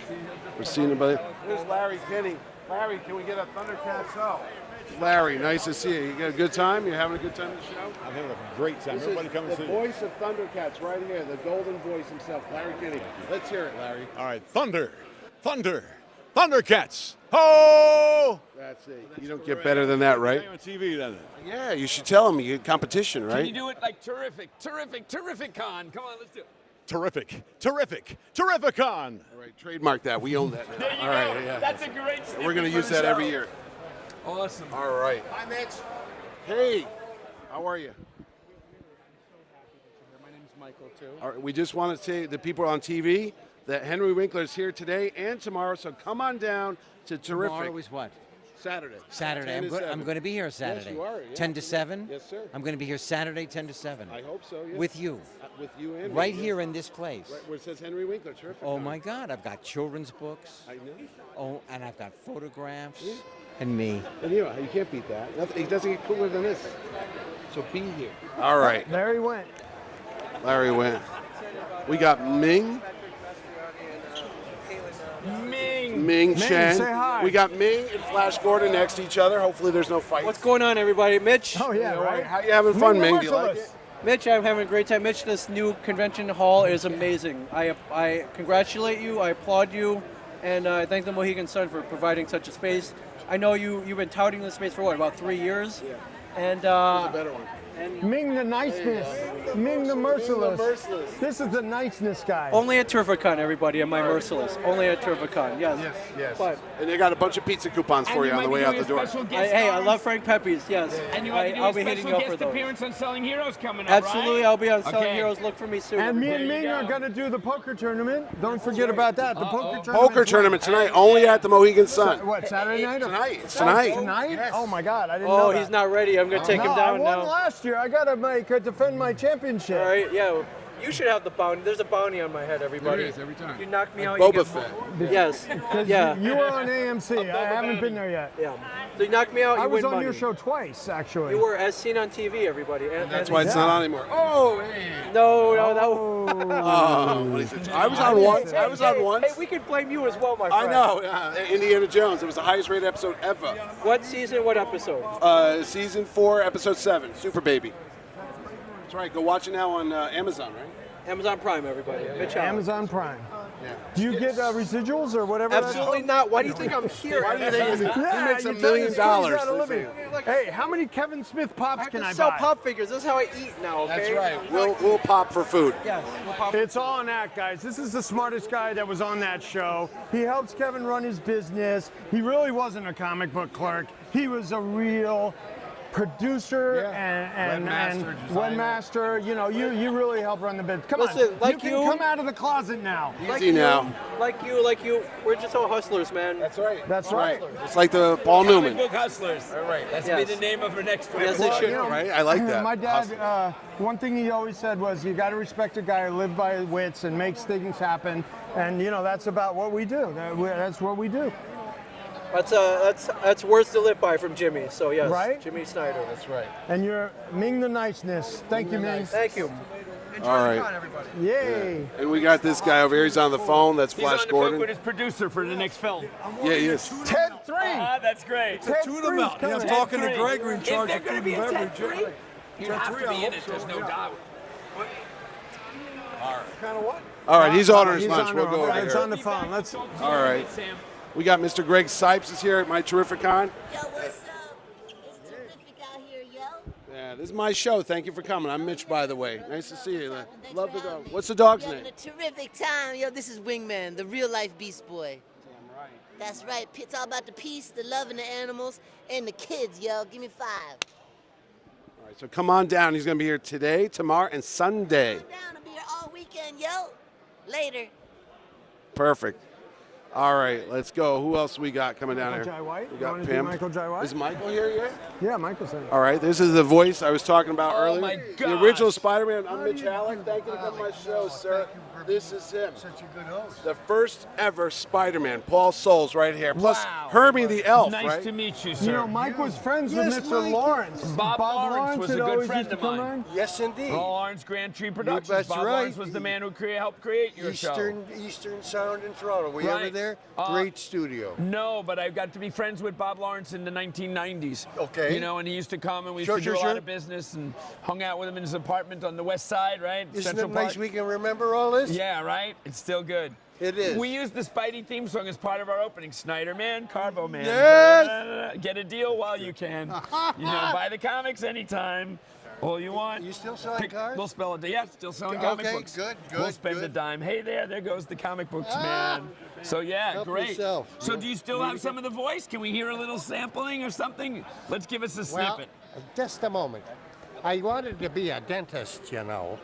We're seeing anybody. Here's Larry Kenney. Larry, can we get a Thundercats out? Larry, nice to see you. You got a good time? You having a good time at the show? I'm having a great time. This Everybody is come and the see. voice of Thundercats right here, the golden voice himself, Larry Kenney. Let's hear it, Larry. All right, Thunder, Thundercats. Ho! That's it. You don't get better than that, right? On TV then. Yeah, you should tell him you get competition, Can you right? do it like Terrificon? Come on, let's do it. Terrificon. All right, trademark that. We own that now. There you All go. right, yeah. That's a great snippet We're going to for use the that every show. year. Awesome. All right. Hi, Mitch. Hey, how are you? My name's Michael, too. All right, we just want to say to the people on TV that Henry Winkler is here today and tomorrow, so come on down to Terrific. Tomorrow is what? Saturday. Saturday. 10 to 7. I'm going to be here Saturday. Yes, you are. Yeah. 10 to 7? Yes, sir. I'm going to be here Saturday, 10 to 7. I hope so, yes. With you. With you and Right me, here yes. in this place. Right where it says Henry Winkler, Terrificon. Oh, my God. I've got children's books. I know. Oh, and I've got photographs. And me. And you can't beat that. It doesn't get cooler than this. So be here. All right. There he went. Larry went. We got Ming Chen. say hi. We got Ming and Flash Gordon next to each other. Hopefully there's no fight. What's going on, everybody? Mitch? Oh, yeah, right? How you having fun, Ming? the Do you like Merciless. it? Mitch, I'm having a great time. Mitch, this new convention hall is amazing. I congratulate you. I applaud you. And I thank the Mohegan Sun for providing such a space. I know you've been touting this space for what, about 3 years? Yeah. And There's a better one. Ming the niceness. Ming the merciless. Merciless. This is the niceness guy. only at Terrificon, everybody, am I merciless. Only at Terrificon, yes. Yes. But And they got a bunch of pizza coupons for you on the way out the door. I love Frank Pepe's, yes. And you have to do I'll a be hitting special you up for guest those. appearance on Selling Heroes coming up, Absolutely, right? I'll be on Selling Okay. Heroes. Look for me soon. And me and There you Ming are go. going to do the poker tournament. Don't forget about that. The poker tournament. Poker tournament tonight, only at the Mohegan Sun. What, Saturday night? Tonight. It's tonight. Tonight? Yes. Oh, my God. I didn't know Oh, that. he's not ready. I'm going to take No, him I down won now. last year. I got to defend my championship. All right, yeah. You should have the bounty. There's a bounty on my head, everybody. There is, every time. You knock me out, Boba you Fett. get Yes. Yeah. You were on AMC. I haven't been there yet. Yeah. So you knock me out, you I was win on money. your show twice, actually. You were as seen on TV, everybody. And That's why it's not on anymore. Oh, hey. No, that Oh, what is it? I was on once. I was on once. Hey, we can blame you as well, my I friend. know. Indiana Jones. It was the highest rated episode ever. What season, what episode? Season 4, episode 7. Super Baby. That's right. Go watch it now on Amazon, right? Amazon Prime, everybody. Mitch Hallock. Amazon Prime. Yeah. Do you get residuals or whatever? Absolutely not. Why do you think I'm here? Why do you think he makes Yeah, $1 million? Hey, how many Kevin Smith pops I have can to I sell buy? pop figures. This is how I eat now, okay? That's right. We'll pop for food. Yes, we'll pop. It's all an act, guys. This is the smartest guy that was on that show. He helps Kevin run his business. He really wasn't a comic book clerk. He was a real producer and webmaster. You know, you really help run the business. Come Listen, on, like you you- can come out of the closet now. Easy now. Like you. We're just all hustlers, man. That's right. That's right. It's like the Paul Comic Newman. Book Hustlers. All right. That's Yes. be the name of our next one. Yes, they should. Right? I like that. My dad, one thing he always said was, you got to respect a guy who lives by his wits and makes things happen. And you know, that's about what we do. That's what we do. That's words to live by from Jimmy. So yes, Right? Jimmy Snyder. That's right. And you're Ming the niceness. Thank you, Ming. Thank you. All right. Yay. And we got this guy over here. He's on the phone. That's He's Flash on the phone Gordon. with his producer for the next film. Yeah, he is. Ted 3. That's great. Ted Tune them 3's out. Yeah, I'm coming. talking to Ted Gregory in Is charge there of going to food be and a Ted beverage. 3? You have to be in it. There's no doubt. Kind of what? All right, he's ordering his He's lunch. on We'll go over It's here. on the phone. Let's. All right. We got Mr. Greg Sipes is here at my Terrificon. Yo, what's up? It's terrific out here, yo. Yeah, this is my show. Thank you for coming. I'm Mitch, by the way. Nice to see you. Thanks Love for the having dog. me. What's the dog's We're name? having a terrific time. Yo, this is Wingman, the real life beast boy. Damn right. That's right. It's all about the peace, the love, and the animals, and the kids, yo. Give me 5. All right, so come on down. He's going to be here today, tomorrow, and Sunday. Come down. I'll be here all weekend, yo. Later. Perfect. All right, let's go. Who else we got coming down Michael here? Jai White? We You got wanna do Pim. Michael Jai White? Is Michael here yet? Yeah, Michael's in. All right, this is the voice I was talking about Oh, earlier. my The gosh. original Spider-Man. I'm Mitch Hallock. Thank you for coming to my show, sir. This is him. Such a good host. The first ever Spider-Man. Paul Souls right here. Plus Wow. Herbie the Elf, Nice right? to meet you, sir. You know, Mike was friends Yes, with Mr. Mike. Lawrence. Bob Lawrence was had a good always friend used to of come mine. on. Yes, indeed. Lawrence Grand Tree Productions. that's Bob right. Lawrence was the man who helped create your show. Eastern Sound in Toronto. Were you Right. ever there? Uh, Great studio. No, but I got to be friends with Bob Lawrence in the 1990s. Okay. You know, and he used to come and we used Sure, to do sure, a lot sure. of business and hung out with him in his apartment on the west side, right? Isn't Central it nice Park. we can remember all this? Yeah, right? It's still good. It is. We used the Spidey theme song as part of our opening. SpiderMan, Carbonaro. Yes! Get a deal while you can. You know, buy the comics anytime. All you want. You still selling cards? We'll spell it. Yeah, still selling comic Okay, books. good, We'll spend a good. dime. Hey there goes the comic books, man. So yeah, Help great. yourself. So do you still have some of the voice? Can we hear a little sampling or something? Let's give us a Well, snippet. just a moment. I wanted to be a dentist, you know.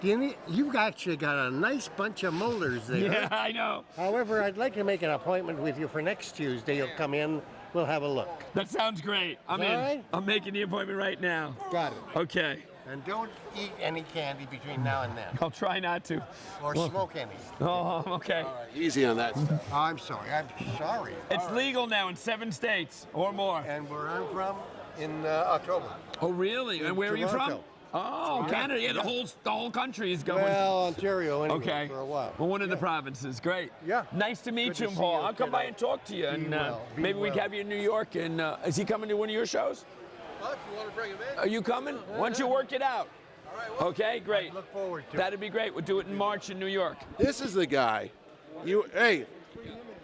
You've actually got a nice bunch of molars there. Yeah, I know. However, I'd like to make an appointment with you for next Tuesday. You'll come in we'll have a look. That sounds great. I'm in. All right. I'm making the appointment right now. Got it. Okay. And don't eat any candy between now and then. I'll try not to. Or smoke any. Oh, okay. Easy on that stuff. I'm sorry. It's legal now in 7 states or more. And where I'm from, in October. Oh, really? And where are you from? Toronto. Oh, Canada. Yeah, the whole country is going. Well, Ontario anyway, Okay. for a while. Well, one of the provinces. Great. Yeah. Nice to meet Good you, to see Paul. you, I'll come kiddo. by and talk to you. Be And well. Be maybe we well. can have you in New York. And is he coming to one of your shows? Well, if you want to bring him in. Are you coming? Why don't you work it out? All right, well, Okay, great. Look forward to it. That'd be great. We'll do it in March in New York. This is the guy. Hey,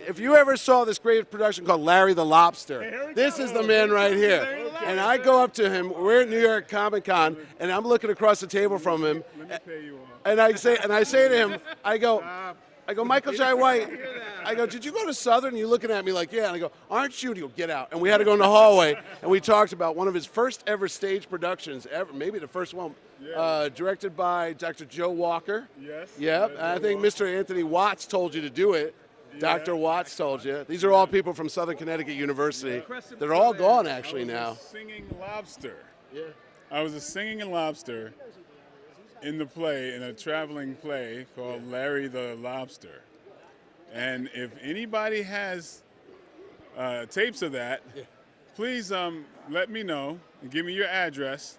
if you ever saw this great production called Larry the Lobster, this is the man right here. And I go up to him. We're at New York Comic Con, and I'm looking across the table from him. And I say to him, I go, Michael Jai White. I go, did you go to Southern? You're looking at me like, yeah. And I go, aren't you? And he go, get out. And we had to go in the hallway, and we talked about one of his first ever stage productions ever, maybe the first one, directed by Dr. Joe Walker. Yes. Yep. And I think Mr. Anthony Watts told you to do it. Dr. Watts told you. These are all people from Southern Connecticut University. They're all gone actually now. Singing Lobster. Yeah. I was a singing lobster in the play, in a traveling play called Larry the Lobster. And if anybody has tapes of that, please let me know and give me your address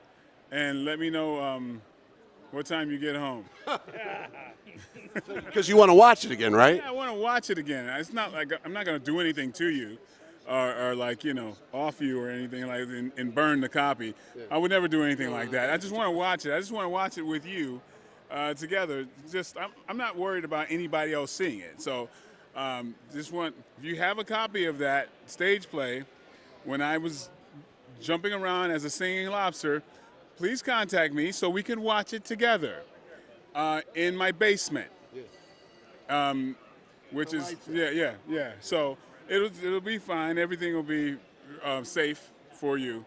and let me know what time you get home. Because you want to watch it again, right? Yeah, I want to watch it again. It's not like I'm not going to do anything to you or like, off you or anything like and burn the copy. I would never do anything like that. I just want to watch it. I just want to watch it with you together. I'm not worried about anybody else seeing it. So if you have a copy of that stage play when I was jumping around as a singing lobster, please contact me so we can watch it together in my basement. Which is yeah. So it'll be fine. Everything will be safe for you.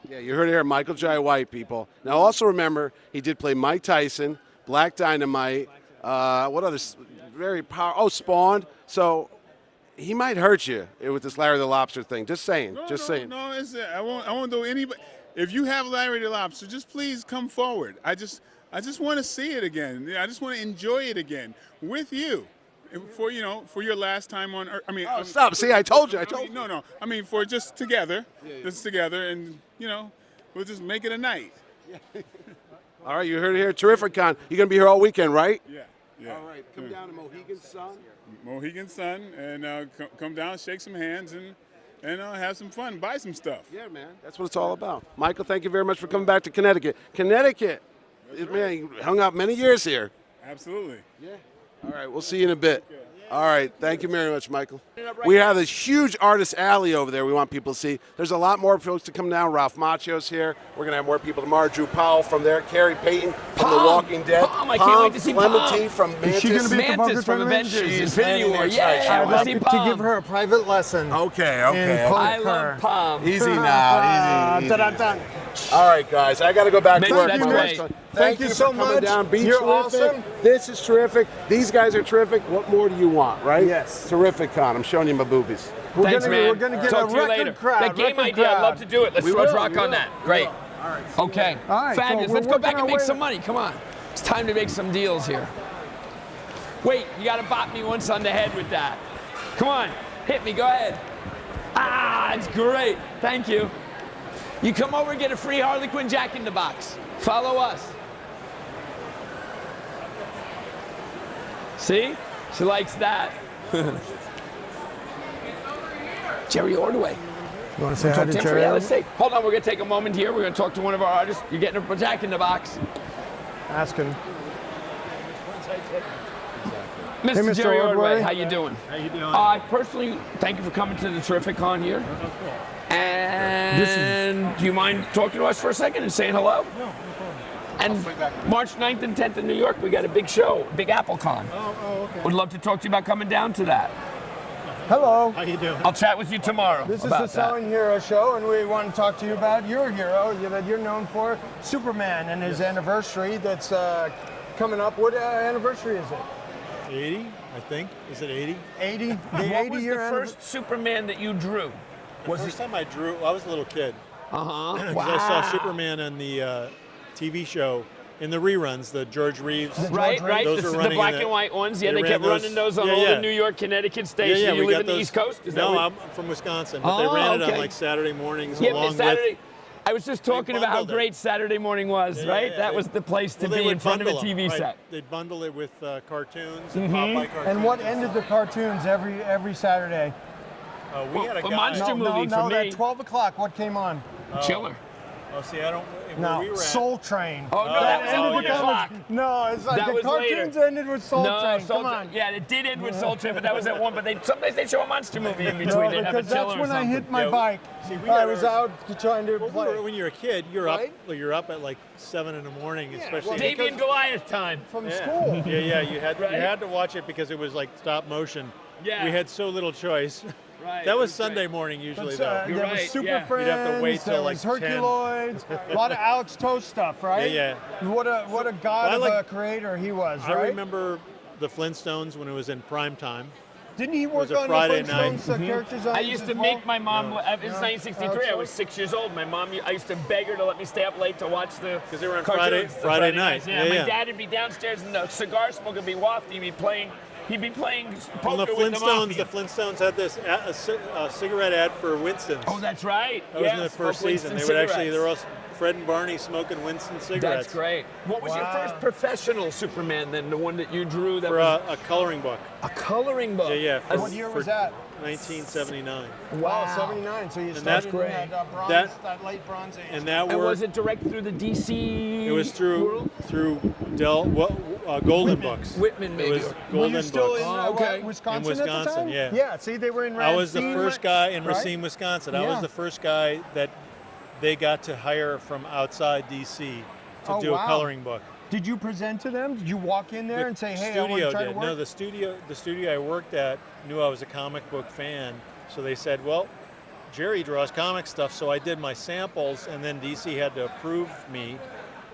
Yeah, you heard it here, Michael Jai White, people. Now also remember, he did play Mike Tyson, Black Dynamite, what others? Very powerful. Oh, Spawn. So he might hurt you with this Larry the Lobster thing. Just saying. Saying. No, I won't do anybody. If you have Larry the Lobster, just please come forward. I just want to see it again. I just want to enjoy it again with you. For your last time on Earth. Stop. See, I told you. No. I mean, for just together, and we'll just make it a night. All right, you heard it here, Terrificon. You're gonna be here all weekend, right? Yeah. All right, come down to Mohegan Sun. Mohegan Sun, and come down, shake some hands, and have some fun, buy some stuff. Yeah, man. That's what it's all about. Michael, thank you very much for coming back to Connecticut. Connecticut, man, you hung out many years here. Absolutely. Yeah. All right, we'll see you in a bit. All right, thank you very much, Michael. We have this huge artist alley over there we want people to see. There's a lot more folks to come down. Ralph Macchio's here. We're going to have more people tomorrow. Drew Powell from there. Carrie Payton from The Walking Dead. I can't wait to see Clementine from Mantis. Is she going to be at the Mantis poker from tournament? Avengers She's Infinity standing War. there Yeah, tonight. I I'd want to like see to Palm. give her a private lesson. Okay. I love Palm. Easy now. Easy. Dun-dun-dun. All right, guys, I got to go back to Mitch, work. that's My great. wife's- Thank you for so coming much. Down. Be You're terrific. awesome. This is terrific. These guys are terrific. What more do you want, right? Yes. Terrificon. I'm showing you my boobies. Thanks, man. We're gonna get Talk a to you record later. crowd. That game record idea, I'd crowd. love to do it. Let's rock on that. Great. All right. Okay. All right, so Fabulous. we're Let's go back working and our make way- some money. Come on. It's time to make some deals here. Wait, you got to bop me once on the head with that. Come on. Hit me. Go ahead. It's great. Thank you. You come over and get a free Harley Quinn Jack in the Box. Follow us. See? She likes that. Jerry Ordway. You want to say hi Talk to to him for, Jerry? yeah, let's take. Hold on, we're going to take a moment here. We're going to talk to one of our artists. You're getting a Jack in the Box. Ask him. Mr. Hey, Mr. Jerry Ordway, Ordway. how you doing? How you doing? I personally thank you for coming to the Terrificon here. And do you mind talking to us for a second and saying hello? No problem. And March 9th and 10th in New York, we got a big show, Big Apple Con. Oh, okay. Would love to talk to you about coming down to that. Hello. How you doing? I'll chat with you tomorrow This is about the Selling Hero Show, and we want to talk to you about your hero that you're known for, Superman, and his anniversary that's coming up. What anniversary is it? 80, I think. Is it 80? 80? The What 80 was year the first Superman that you drew? Was First time I drew, I was a little kid. Uh-huh. Because I saw Superman on the TV show in the reruns, the George Reeves. Right. Those were The running black in and white ones. Yeah, they they kept ran running those on all the New York, Connecticut stations. Yeah, You we live got in the those. East Coast? Is that No, where- I'm from Wisconsin, but they ran it on like Saturday mornings along Saturday. I was just talking about how bundled it. great Saturday morning was, right? yeah, that they- was the place to they be would in front of a bundle 'em, TV right. set. They'd bundle it with cartoons and Popeye cartoons. And what ended the cartoons every Saturday? We had a guy. monster movie for me. at 12 o'clock, what came on? Chiller. Oh, see, I don't. No, where we were at, Soul Train. Oh, no, that was at ended 1 the o'clock. No, it's like That the was cartoons later. ended with Soul Train. Soul Come Train. on. Yeah, it did end with Soul Train, but that was at 1. But sometimes they show a monster movie in between. No, They'd have a because chiller that's or when I something. hit my bike. See, we I got was ours- out trying to play. When you're a kid, you're Right? up. You're up at like 7 in the morning, especially. Davy and Goliath time. From school. Yeah. You had Right. you had to watch it because it was like stop motion. Yeah. We had so little choice. Right. That was Sunday morning usually, though. You're there was right, Super yeah. Friends. You'd have to wait till there like was 10. Herculoids. A lot of Alex Toast stuff, right? Yeah. What a god Well, of I a creator he was, I right? remember the Flintstones when it was in prime time. Didn't he work was a on Friday the night. Flintstones characters? I used to make my mom. It's 1963. I was Alex 6 years old. My mom. I used to beg her to let me stay up late to watch the. Because they were on cartoons, the Friday night. nights. Yeah, Yeah, my yeah. dad would be downstairs and the cigar smoke would be wafting. He'd be playing Well, poker with the mafia. The Flintstones had this cigarette ad for Winston's. Oh, that's right. That was in Yeah, the first smoke season. Winston They were all cigarettes. Fred and Barney smoking Winston cigarettes. That's great. What was your first professional Superman then? The one that you drew? That For was a coloring book. a coloring book. Yeah. For, What year for was that? 1979. Wow, 79. So you And started that's in great. that bronze, That- that late Bronze Age. And that And worked. was it direct through the DC? It was world? through Golden Books. Whitman, maybe. It was Were Golden you still Books. in okay. Wisconsin, In at the time? Wisconsin, yeah. Yeah, see, they were in I was the Racine, first guy in right? Racine, Wisconsin. I Yeah. was the first guy that they got to hire from outside DC to Oh, do wow. a coloring book. Did you present to them? Did you walk in there and say, hey, I want studio to try to did. work? No, the studio I worked at knew I was a comic book fan, so they said, well, Jerry draws comic stuff, so I did my samples, and then DC had to approve me,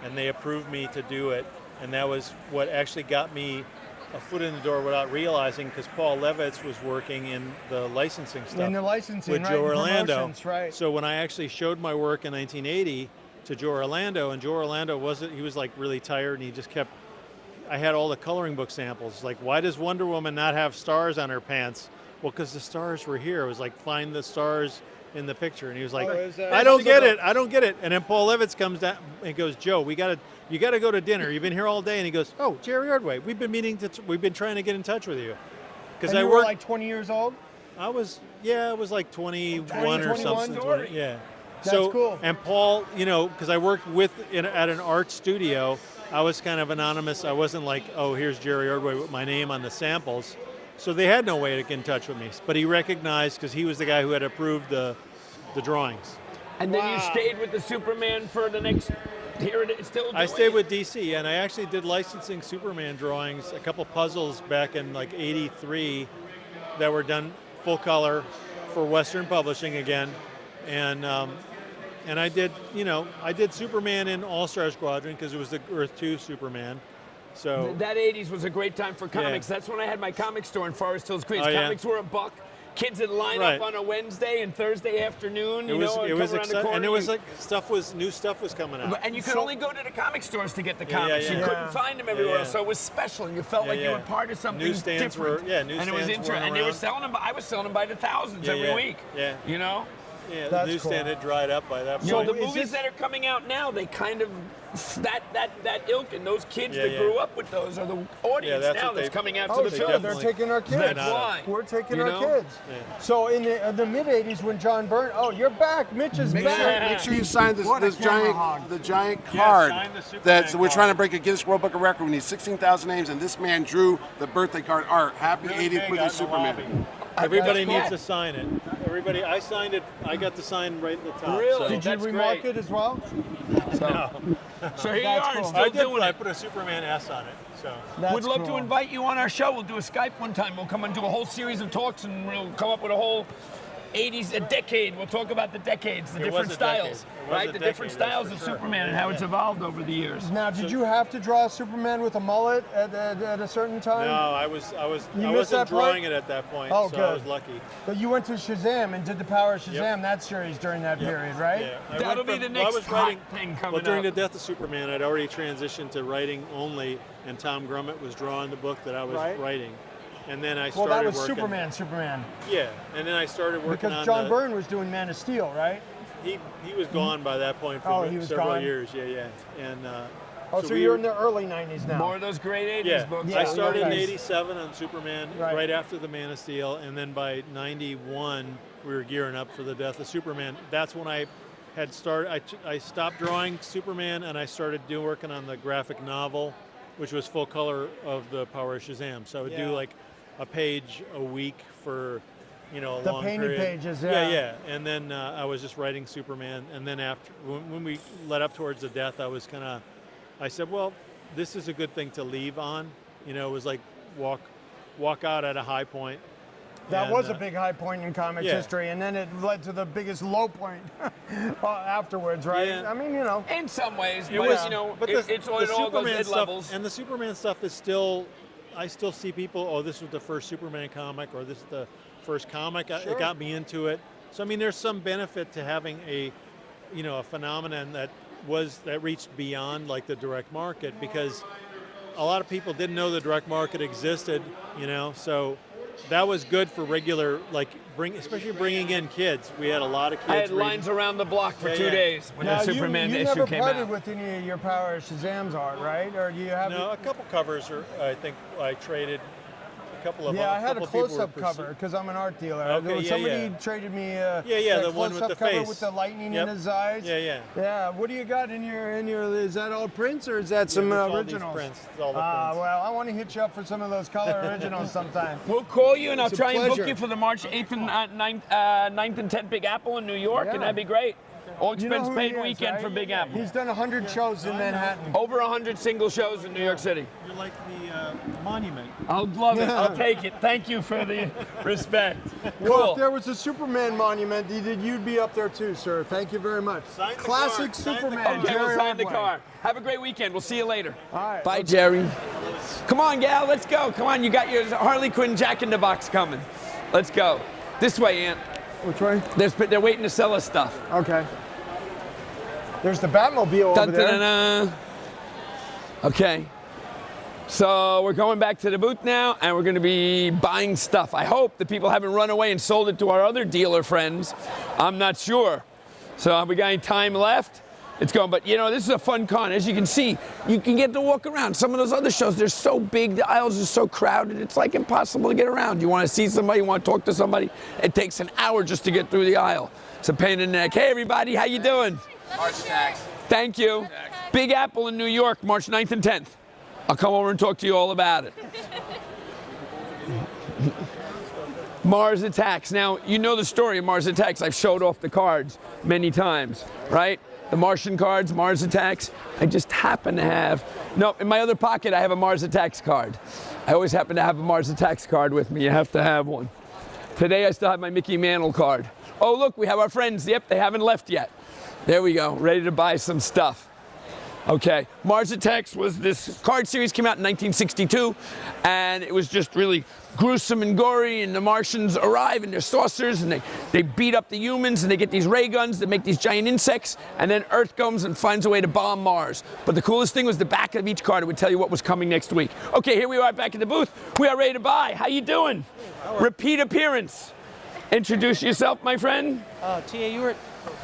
and they approved me to do it, and that was what actually got me a foot in the door without realizing, because Paul Levitz was working in the licensing stuff. In the licensing, with right, Joe and Orlando. promotions, right. So when I actually showed my work in 1980 to Joe Orlando, and Joe Orlando he was like really tired, and he just kept. I had all the coloring book samples. Like, why does Wonder Woman not have stars on her pants? Well, because the stars were here. It was like, find the stars in the picture, and he was like, I don't get it. And then Paul Levitz comes down and goes, Joe, you got to go to dinner. You've been here all day. And he goes, oh, Jerry Ordway, we've been trying to get in touch with you. And you were like 20 years old? I was like 21 or 21? something. Story. Yeah. That's So cool. And Paul, because I worked at an art studio, I was kind of anonymous. I wasn't like, oh, here's Jerry Ordway with my name on the samples. So they had no way to get in touch with me. But he recognized, because he was the guy who had approved the drawings. And then you stayed with the Superman for the next. Here it is, still. I stayed with DC, and I actually did licensing Superman drawings, a couple puzzles back in like '83 that were done full color for Western Publishing again, and I did Superman in All-Star Squadron because it was the Earth 2 Superman. So That 80s was a great time for comics. Yeah. That's when I had my comic store in Forest Hills, Queens. Oh, yeah. Comics were $1. Kids would line Right. up on a Wednesday and Thursday afternoon. it was come around the exciting, corner, and it was you- like new stuff was coming out. And you could only go to the comic stores to get the Yeah, comics. yeah. You couldn't find them everywhere, Yeah. so it was special. You felt like you were part of something Newsstands different. were- yeah, and it was newsstands interesting. weren't And they were around. selling them. I was selling them by the thousands Yeah, every yeah. week. Yeah. You know. Yeah, the That's newsstand cool. had dried up by that point. So the is movies this- that are coming out now, they kind of that ilk, and those kids Yeah, that yeah. grew up with those are the audience that's now what that's they- coming out Oh, to the sure, film. they're taking our kids. That's why. We're taking You our know? kids. So in the mid-'80s when John Byrne, you're back. Mitch is back. Make sure you sign this, What a this camera hog. giant Yeah, card. sign the Superman That we're card. trying to break a Guinness World Book of Record. We need 16,000 names, and this man drew the birthday card art. Happy 80th birthday, Superman. Everybody That's needs cool. to sign it. Everybody, I signed it. I got the sign right at the top. Really? So. Did you That's remark great. it as well? So here you That's are, cool. still I did, doing but I it. put a Superman S on it. So That's We'd love cool. to invite you on our show. We'll do a Skype one time. We'll come and do a whole series of talks, and we'll come up with a whole 80s, a decade. We'll talk about the decades, the It different was a decade. styles, It was right? a The different decade, styles that's of for sure. Superman and how it's evolved over the years. Now, did you have to draw Superman with a mullet at a certain time? No, I missed wasn't that part? drawing it at that point, Oh, so good. I was lucky. But you went to Shazam and did the Power of Shazam, Yep. that series during that Yep. period, right? Yeah. I That'll went be from- the well, I next was hot writing, thing coming well, during up. the death of Superman, I'd already transitioned to writing only, and Tom Grummett was drawing the book that I was Right. writing. And then I Well, started that was working. Superman. Yeah, and then I started working Because on John the, Byrne was doing Man of Steel, right? He was gone by that point for Oh, he was several gone? years. Yeah. And Oh, so you're in the early 90s now. More of those great 80s yeah, books. I started in nice. '87 on Superman, Right. right after the Man of Steel, and then by '91 we were gearing up for the death of Superman. That's when I had started. I stopped drawing Superman and I started working on the graphic novel, which was full color of the Power of Shazam. So I would do like a page a week for, a The long painted period. pages, yeah. Yeah. And then I was just writing Superman, and then after when we led up towards the death, I said, well, this is a good thing to leave on. It was like walk out at a high point. That And, was a big high point in comics yeah. history, and then it led to the biggest low point afterwards, right? Yeah. I mean, In some ways, It but was, you know, but it all goes in stuff, levels. and the Superman stuff is still. I still see people. Oh, this was the first Superman comic, or this is the first comic. It got me into it. So I mean, there's some benefit to having a phenomenon that reached beyond like the direct market, because a lot of people didn't know the direct market existed. So that was good for regular, especially bringing in kids. We had a lot of kids. I had reading. lines around the block for 2 days when Now, the Superman you issue never came parted out. with any of your Power of Shazam's art, right? Or do you have? No, a couple covers I think I traded. A couple of Yeah, I had a couple people were close-up cover because I'm an art dealer. Okay, Somebody traded me a the one with close-up the cover face. with the lightning Yep. in his eyes. Yeah. What do you got in your? Is that all prints or is that some it's all these originals? prints. It's all the prints. Well, I want to hit you up for some of those color originals sometime. We'll call you and I'll It's a try and book pleasure. you for the March 8th and 9th and 10th Big Apple in New York, and that'd be great. All You know expense who paid he is, weekend right? for Big Apple. He's done 100 shows in Manhattan. Over 100 single shows in New York City. You're like the monument. I'll love it. I'll take it. Thank you for the respect. Well, Cool. if there was a Superman monument, you'd be up there too, sir. Thank you very much. Sign the Classic card. Sign the Superman. card. Okay, we'll Jerry sign the Ordway. car. Have a great weekend. We'll see you later. All right. Bye, Jerry. Come on, gal. Let's go. Come on. You got your Harley Quinn Jack in the Box coming. Let's go. This way, Aunt. Which way? They're waiting to sell us stuff. Okay. There's the Batmobile over there. Dun-dun-dun-dun. Okay. So we're going back to the booth now, and we're going to be buying stuff. I hope that people haven't run away and sold it to our other dealer friends. I'm not sure. So have we got any time left? It's going, but this is a fun con. As you can see, you can get to walk around. Some of those other shows, they're so big, the aisles are so crowded, it's like impossible to get around. You want to see somebody, you want to talk to somebody, it takes an hour just to get through the aisle. It's a pain in the neck. Hey, everybody, how you doing? March tax. Thank you. Big Apple in New York, March 9th and 10th. I'll come over and talk to you all about it. Mars Attacks. Now, you know the story of Mars Attacks. I've showed off the cards many times, right? The Martian cards, Mars Attacks. I just happen to have, in my other pocket, I have a Mars Attacks card. I always happen to have a Mars Attacks card with me. You have to have one. Today, I still have my Mickey Mantle card. Oh, look, we have our friends. Yep, they haven't left yet. There we go, ready to buy some stuff. Okay, Mars Attacks was this card series, came out in 1962, and it was just really gruesome and gory, and the Martians arrive in their saucers, and they beat up the humans, and they get these ray guns that make these giant insects, and then Earth comes and finds a way to bomb Mars. But the coolest thing was the back of each card. It would tell you what was coming next week. Okay, here we are back at the booth. We are ready to buy. How you doing? Repeat appearance. Introduce yourself, my friend. T.A. Ewert,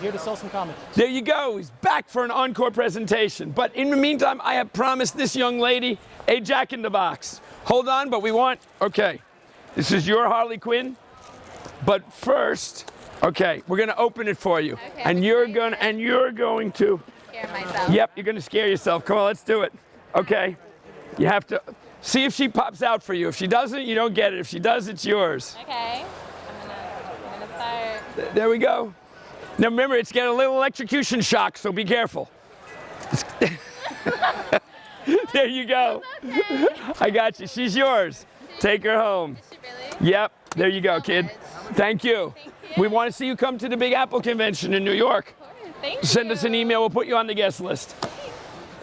here to sell some comics. There you go. He's back for an encore presentation. But in the meantime, I have promised this young lady a Jack in the Box. Hold on, but okay. This is your Harley Quinn. But first, okay, we're gonna open it for you. Okay, and you're going to scare myself. Yep, you're gonna scare yourself. Come on, let's do it. Okay. You have to see if she pops out for you. If she doesn't, you don't get it. If she does, it's yours. Okay. I'm gonna start. There we go. Now remember, it's got a little electrocution shock, so be careful. There you go. Okay. I got you. She's yours. Take her home. Is she really? Yep, there you go, kid. Thank you. We want to see you come to the Big Apple Convention in New York. Thank Send us an email, we'll put you on the guest list.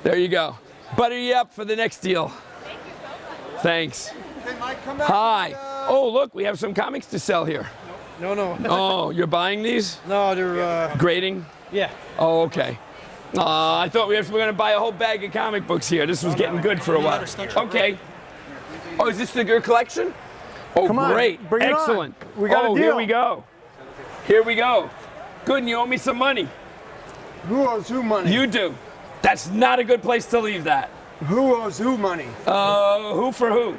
There you go. Butter you up for the next deal. Thank you so much. Thanks. Hey, Mike, come back. Hi. Oh, look, we have some comics to sell here. No. Oh, you're buying these? No, they're Grading? yeah. Oh, okay. I thought we were going to buy a whole bag of comic books here. This was getting good for a while. Okay. Oh, is this your collection? Oh, Come on, great. bring it on. Excellent. We got a deal. Here we go. Here we go. Good, and you owe me some money. Who owes who money? You do. That's not a good place to leave that. Who owes who money? Who for who?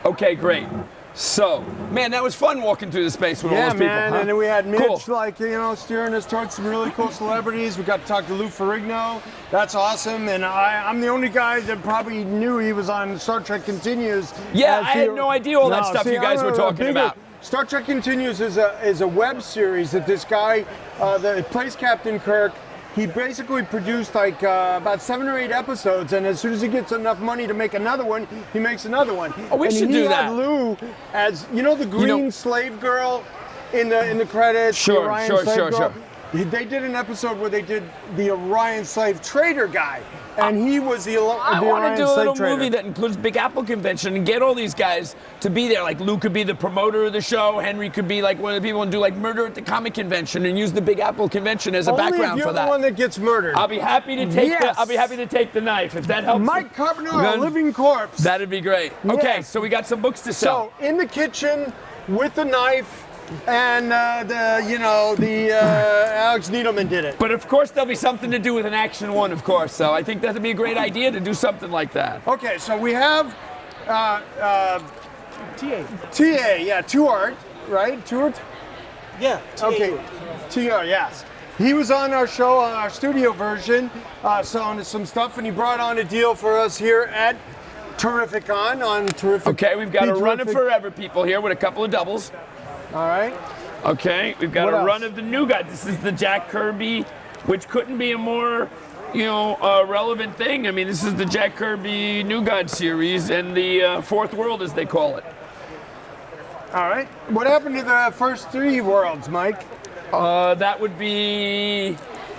Okay, great. So, man, that was fun walking through the space with all those people. Yeah, man, huh? and then we had Mitch, Cool. steering us towards some really cool celebrities. We got to talk to Lou Ferrigno. That's awesome. And I'm the only guy that probably knew he was on Star Trek Continues. Yeah, I had no idea all that stuff you guys were talking about. Star Trek Continues is a web series that this guy, that plays Captain Kirk, he basically produced like about 7 or 8 episodes, and as soon as he gets enough money to make another one, he makes another one. Oh, we should do that. And he had Lou as, the green slave girl in the credits. Sure, the Orion sure, slave sure, girl. sure. They did an episode where they did the Orion slave trader guy, and he was the I Orion want to do a slave little trader. movie that includes Big Apple Convention and get all these guys to be there. Like Lou could be the promoter of the show. Henry could be like one of the people and do like Murder at the Comic Convention and use the Big Apple Convention as a Only background if you're for that. the one that gets murdered. I'll be happy to take Yes. I'll be happy to take the knife if that helps. Mike Carbonaro, Then- living corpse. That'd be great. Okay, Yes. so we got some books to sell. So in the kitchen with the knife, and Alex Needleman did it. But of course there'll be something to do with an action one, of course. So I think that'd be a great idea to do something like that. Okay, so we have TA. TA, Tuart, right? Tuart? Yeah. Okay, TR, yes. He was on our show, on our studio version, selling us some stuff, and he brought on a deal for us here at Terrificon on Terrific. Okay, we've got a run of Terrific- Forever people here with a couple of doubles. All right. Okay, we've got What a else? run of the new guy. This is the Jack Kirby, which couldn't be a more, relevant thing. I mean, this is the Jack Kirby New God series and the Fourth World, as they call it. All right. What happened to the first 3 worlds, Mike? That would be,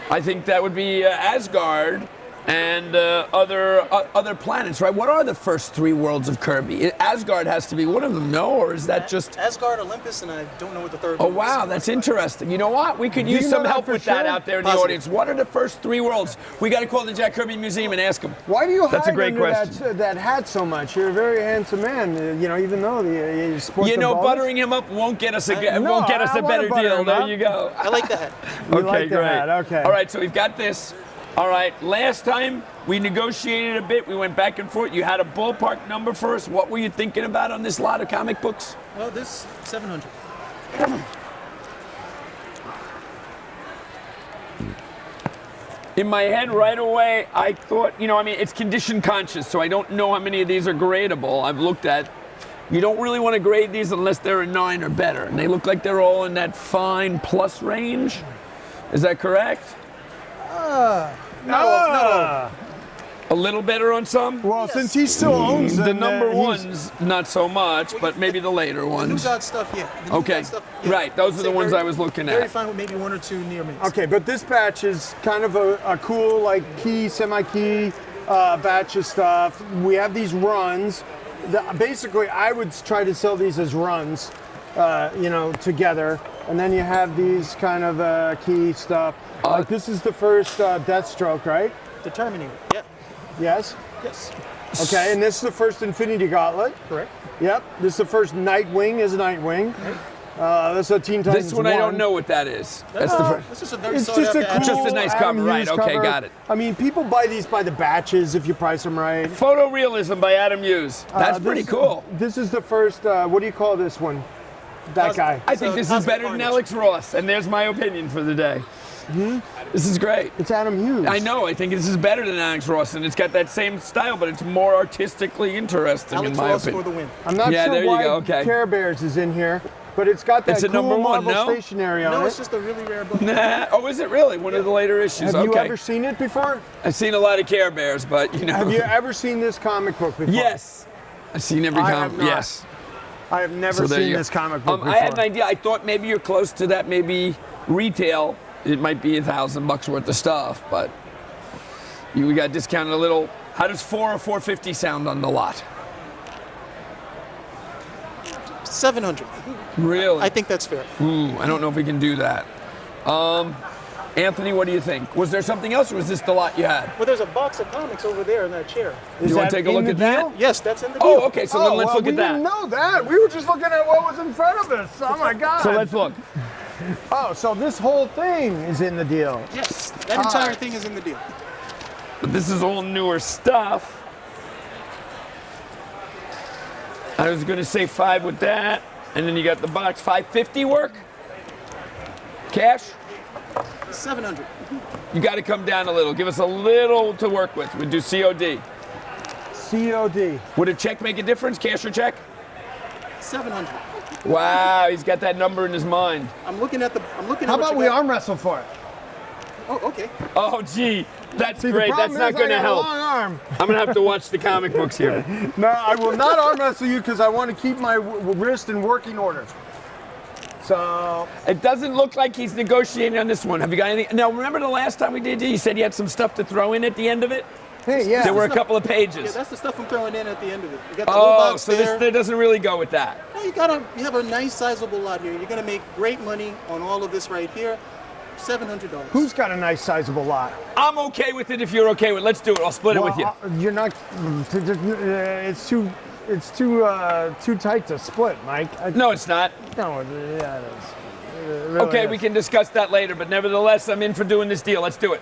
I think that would be Asgard and other planets, right? What are the first 3 worlds of Kirby? Asgard has to be one of them, no? Or is that just... Asgard, Olympus, and I don't know what the third Oh, one is. wow, that's interesting. You know what? We could Do you use know some that help for with that sure? out there in the Positive. audience. What are the first 3 worlds? We got to call the Jack Kirby Museum and ask them. Why do you That's a hide great under question. that hat so much? You're a very handsome man, even though you sport the baldness. Buttering him up won't get us a No, won't get us I a wanna better butter deal. him There up. you go. I like the hat. You Okay, like the great. hat, okay. All right, so we've got this. All right, last time we negotiated a bit. We went back and forth. You had a ballpark number for us. What were you thinking about on this lot of comic books? Well, this 700. In my head right away, I thought, it's condition conscious, so I don't know how many of these are gradable. I've looked at. You don't really want to grade these unless they're a 9 or better, and they look like they're all in that fine plus range. Is that correct? A little better on some? Well, since he still owns them, The number he's- ones, not so much, but maybe the later The New ones. God stuff, yeah. The New Okay, God stuff, yeah. right, those are I'd the say ones very- I was looking Very at. fine with maybe 1 or 2 near me. Okay, but this batch is kind of a cool, like, key, semi-key batch of stuff. We have these runs. Basically, I would try to sell these as runs, together. And then you have these kind of key stuff. Like this is the first Deathstroke, right? The Terminator, yeah. Yes? Yes. Okay, and this is the first Infinity Gauntlet. Correct. Yep, this is the first Nightwing as Nightwing. This is a Teen Titans This one I don't know what that is. That's the first. This is a very It's sought just a after cool action. Just a nice Adam cover, right, Hughes okay, cover. got it. I mean, people buy these by the batches if you price them right. Photorealism by Adam Hughes. That's This- pretty cool. This is the first, what do you call this one? That guy. I think this is better than Alex Ross, and there's my opinion for the day. This is great. It's Adam Hughes. I know. I think this is better than Alex Ross, and it's got that same style, but it's more artistically interesting Alex in my Ross opinion. for the win. I'm not Yeah, sure there you why go, okay. Care Bears is in here, but it's got that It's a cool number one, Marvel no? stationery on No, it. it's just a really rare book. Nah. Oh, is it really? One of the later issues. Have you okay. ever seen it before? I've seen a lot of Care Bears, but Have you ever seen this comic book before? Yes. I've seen every I comic. have not. Yes. I have never there seen you go. this comic book before. I had an idea. I thought maybe you're close to that. Maybe retail, it might be $1,000 worth of stuff, but we got discounted a little. How does $4 or $450 sound on the lot? 700. Really? I think that's fair. I don't know if we can do that. Anthony, what do you think? Was there something else, or was this the lot you had? Well, there's a box of comics over there in that chair. You want to take a look at that? Yes, that's in the deal. Oh, okay. So then let's look at that. We didn't know that. We were just looking at what was in front of us. Oh my God. So let's look. Oh, so this whole thing is in the deal. Yes, that entire thing is in the deal. But this is all newer stuff. I was going to say 5 with that, and then you got the box. $550 work? Cash? 700. You got to come down a little. Give us a little to work with. We do COD. COD. Would a check make a difference? Cash or check? 700. Wow, he's got that number in his mind. I'm looking at the. How about we arm wrestle for it? Oh, okay. Oh, gee, that's See, great. the That's problem not is I going to got a help. long arm. I'm going to have to watch the comic books here. No, I will not arm wrestle you because I want to keep my wrist in working order. So it doesn't look like he's negotiating on this one. Have you got anything? Now, remember the last time we did? You said you had some stuff to throw in at the end of it. Hey, yeah. There were a couple of pages. Yeah, that's the stuff I'm throwing in at the end of it. You got the whole box so there. this doesn't really go with that. No, you have a nice sizable lot here. You're gonna make great money on all of this right here. $700. Who's got a nice sizable lot? I'm okay with it if you're okay with it. Let's do it. I'll split it with you. You're not. It's too tight to split, Mike. No, it's not. No, yeah, it is. It really Okay, is. we can discuss that later, but nevertheless, I'm in for doing this deal. Let's do it.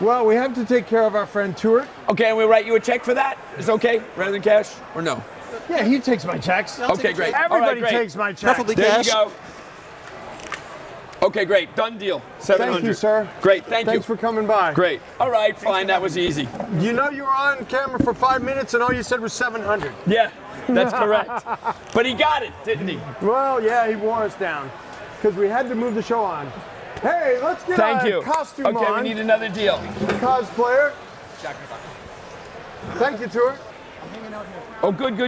Well, we have to take care of our friend Tuart. Okay, and we'll write you a check for that? Is it okay, rather than cash, or no? Yeah, he takes my checks. Okay, great. All Everybody right, great. takes my checks. Preferably There cash. you go. Okay, great. Done deal. 700. Thank you, sir. Great, thank you. Thanks for coming by. Great. All right, fine. That was easy. You know you were on camera for 5 minutes and all you said was 700. Yeah, that's correct. But he got it, didn't he? Well, yeah, he wore us down because we had to move the show on. Hey, let's get a costume on. Okay, we need another deal. Cosplayer. Thank you, Tuart. Oh, good.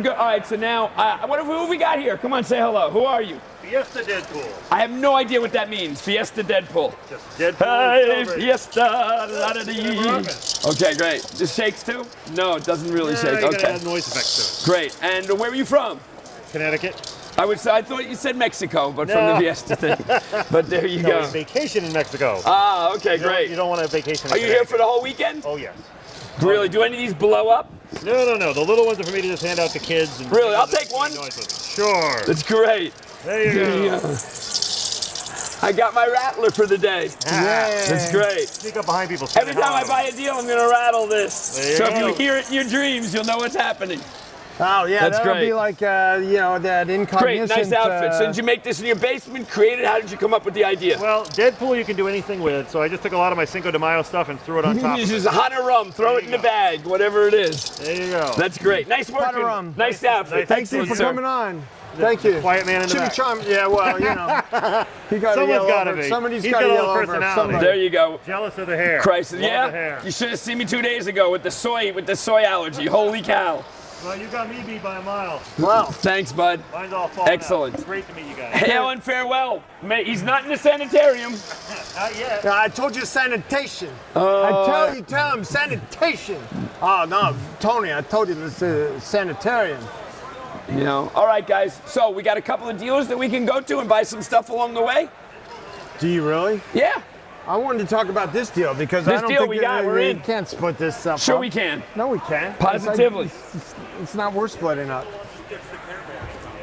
All right, so now, who have we got here? Come on, say hello. Who are you? Fiesta Deadpool. I have no idea what that means. Fiesta Deadpool. Just Deadpool. Hey, Fiesta. Okay, great. This shakes too? No, it doesn't really shake. You Okay. gotta add noise effects to Great. And where are you from? it. Connecticut. I thought you said Mexico, but from the Fiesta thing. But there you No, go. it's vacation in Mexico. Ah, okay, great. You don't want a vacation. Are you here for the whole weekend? Oh yes. Really? Do any of these blow up? No. The little ones are for me to just hand out to kids. And Really? I'll take one. Sure. That's great. There you go. I got my rattler for the day. That's great. Sneak up behind people. Every time I buy a deal, I'm going to rattle this. There you So go. if you hear it in your dreams, you'll know what's happening. Oh, yeah, That's that'll great. be like, that incognizant. Great, nice outfit. So did you make this in your basement, create it? How did you come up with the idea? Well, Deadpool you can do anything with, so I just took a lot of my Cinco de Mayo stuff and threw it on top. You just hot or rum, throw it in the bag, whatever it is. There you go. That's great. Nice work. Nice outfit. Thank you for coming on. Thank you. Quiet man in the back. Yeah, well, you know. He got Someone's got to be. Somebody's He's got got to a yell little over personality. somebody. There you go. Jealous of the hair. Christ, Love yeah. the hair. You should have seen me 2 days ago with the soy allergy. Holy cow. Well, you got me beat by a mile. Wow. Thanks, bud. Mine's all falling Excellent. out. Great to meet you guys. Hail and farewell. He's not in the sanitarium. Not yet. Yeah, I told you sanitation. Tell him sanitation. Oh, no, Tony, I told you this is sanitarium. You know. All right, guys. So we got a couple of dealers that we can go to and buy some stuff along the way. Do you really? Yeah. I wanted to talk about this deal because This I don't deal think we got, we're in. can't split this stuff Sure up. we can. No, we can't. Positively. It's not worth splitting up.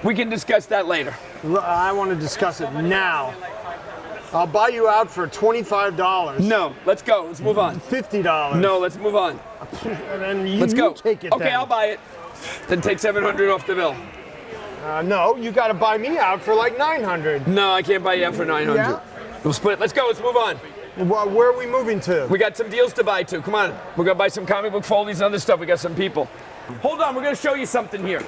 We can discuss that later. I want to discuss it now. I'll buy you out for $25. No, let's go. Let's move on. $50. No, let's move on. And then Let's go. Take it okay, then. I'll buy it. Then take 700 off the bill. No, you got to buy me out for like 900. No, I can't buy you out for 900. Yeah. We'll split. Let's go. Let's move on. Well, where are we moving to? We got some deals to buy too. Come on. We're going to buy some comic book foldies and other stuff. We got some people. Hold on. We're going to show you something here.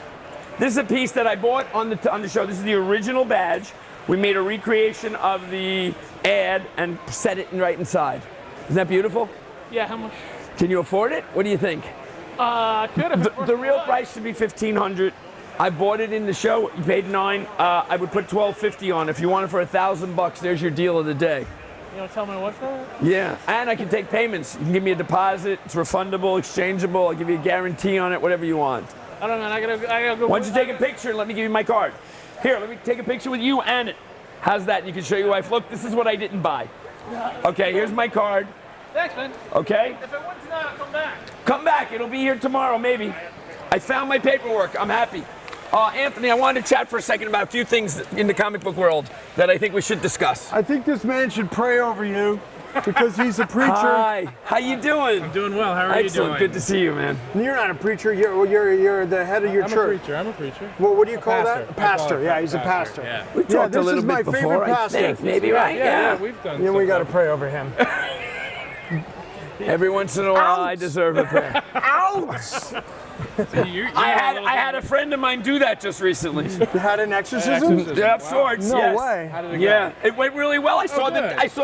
This is a piece that I bought on the show. This is the original badge. We made a recreation of the ad and set it right inside. Isn't that beautiful? Yeah, how much? Can you afford it? What do you think? Could have. The real price should be $1,500. I bought it in the show. You paid $9. I would put $12.50 on. If you want it for $1,000, there's your deal of the day. You don't tell me what for it? Yeah, and I can take payments. You can give me a deposit. It's refundable, exchangeable. I'll give you a guarantee on it, whatever you want. I don't know. I gotta go. Why don't you take a picture and let me give you my card? Here, let me take a picture with you and it. How's that? You can show your wife. Look, this is what I didn't buy. Okay, here's my card. Thanks, man. Okay. If it went tonight, I'll come back. Come back. It'll be here tomorrow, maybe. I found my paperwork. I'm happy. Anthony, I wanted to chat for a second about a few things in the comic book world that I think we should discuss. I think this man should pray over you because he's a preacher. Hi. How you doing? I'm doing well. How are Excellent. you doing? Good to see you, man. You're not a preacher. You're the head of your church. I'm a preacher. Well, what do you call pastor. that? A pastor. Yeah, he's a pastor. Yeah. We talked a little bit before, I think. Maybe, right? Yeah, we've done. Yeah, we got to pray over him. Every once in a while, I deserve a prayer. Ouch! I had a friend of mine do that just recently. You had an exorcism? Yeah, of sorts. No yes. way. How did it go? Yeah, it went really well. I saw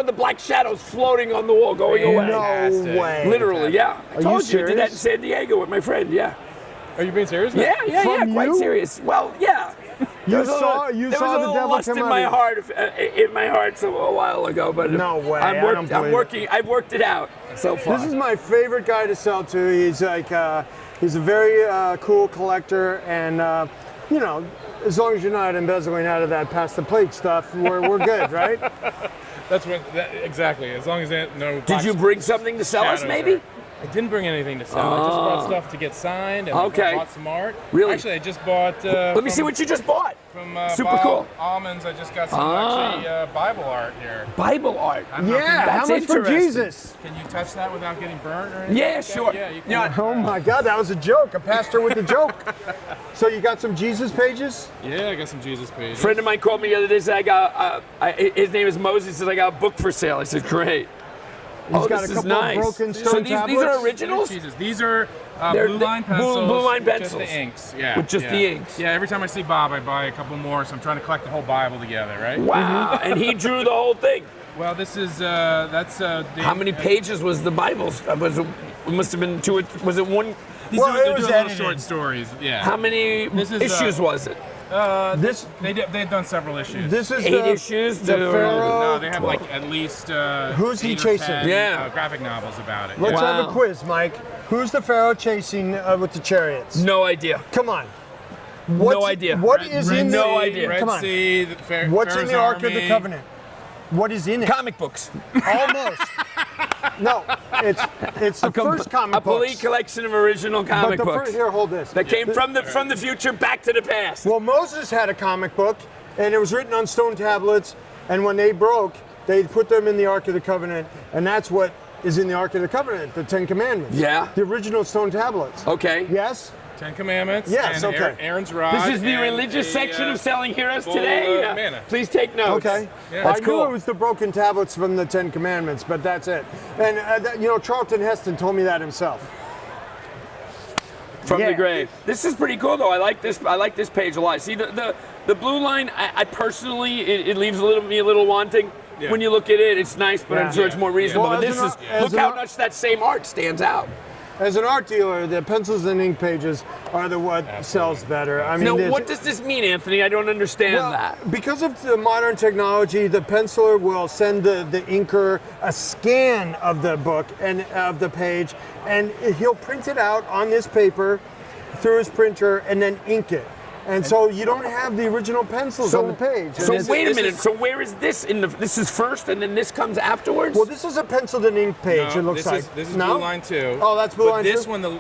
the black shadows floating on the wall going away. No way. Literally, yeah. I told you, I did that in serious? San Diego with my friend. Yeah. Are you being serious? Yeah, From quite you? serious. Well, yeah. You There was saw there the was a little devil lust come in out my of heart, a while ago, but No way, I don't I'm believe working. I've worked it out so far. This is my favorite guy to sell to. He's like, he's a very cool collector, and you know, as long as you're not embezzling out of that past the plate stuff, we're good, right? That's what. Exactly. As long as they no. Did you bring something to sell us, maybe? I didn't bring anything to sell. I just brought stuff to get signed, and Okay. I bought some art. Really? Actually, I just bought. Let me see what you just bought. From Super Bob cool. Almonds, I just got some actually Bible art here. Bible art. Yeah, how That's much for interesting. Jesus? Can you touch that without getting burnt or anything? Yeah, like that? sure. Yeah, you can. Yeah. Oh my God, that was a joke. A pastor with a joke. So you got some Jesus pages? Yeah, I got some Jesus pages. A friend of mine called me the other day. Said I got. His name is Moses. He says I got a book for sale. I said great. He's got this a is couple nice. of broken So stone these tablets. are originals. Jesus. These are They're blue line pencils. blue line with pencils. Just the inks. Yeah. With just the inks. Yeah. Every time I see Bob, I buy a couple more. So I'm trying to collect the whole Bible together, right? Wow. And he drew the whole thing. Well, this is that's. How many pages was the Bible? It must have been two. Was it one? These Well, are, it they're was little edited. short stories. Yeah. How many This is, issues was it? They've done several issues. This is 8 the, issues. the to- Pharaoh. No, they have like at least. Who's he 8 or chasing? 10, Yeah. graphic novels about it. Let's yeah. have a quiz, Mike. Who's the Pharaoh chasing with the chariots? No idea. Come on. No idea. What is in no the idea. Red Come on. Sea, What's in Pharaoh's the Ark of the Army. Covenant? What is in it? Comic books. Almost. No, it's the first comic A complete books. collection of original comic But the books here, hold this. that came from the future back to the past. Well, Moses had a comic book, and it was written on stone tablets. And when they broke, they put them in the Ark of the Covenant, and that's what is in the Ark of the Covenant, the Ten Commandments. Yeah. The original stone tablets. Okay. Yes. 10 Commandments. Yes, and okay. Aaron's rod. This is the and religious a, section of Selling Heroes bowl today. of manna. Please take notes. Okay. Yeah. That's I cool. knew it was the broken tablets from the Ten Commandments, but that's it. And Charlton Heston told me that himself. From Yeah. the grave. This is pretty cool though. I like this page a lot. See the blue line. I personally it leaves me a little wanting. Yeah. When you look at it, it's nice, but Yeah. I'm sure it's more reasonable. Well, But as this an is art- as look an how art- much that same art stands out. As an art dealer, the pencils and ink pages are what sells better. I mean, Now, there's- what does this mean, Anthony? I don't understand well, that. because of the modern technology, the penciler will send the inker a scan of the book and of the page, and he'll print it out on this paper through his printer and then ink it. And so you don't have the original pencils on the page. So And wait a minute. So where is this in the? This is first, and then this comes afterwards. well, this is a penciled and ink page. No, it looks this like. is, this is no? blue line 2. Oh, that's blue but line this 2? one, the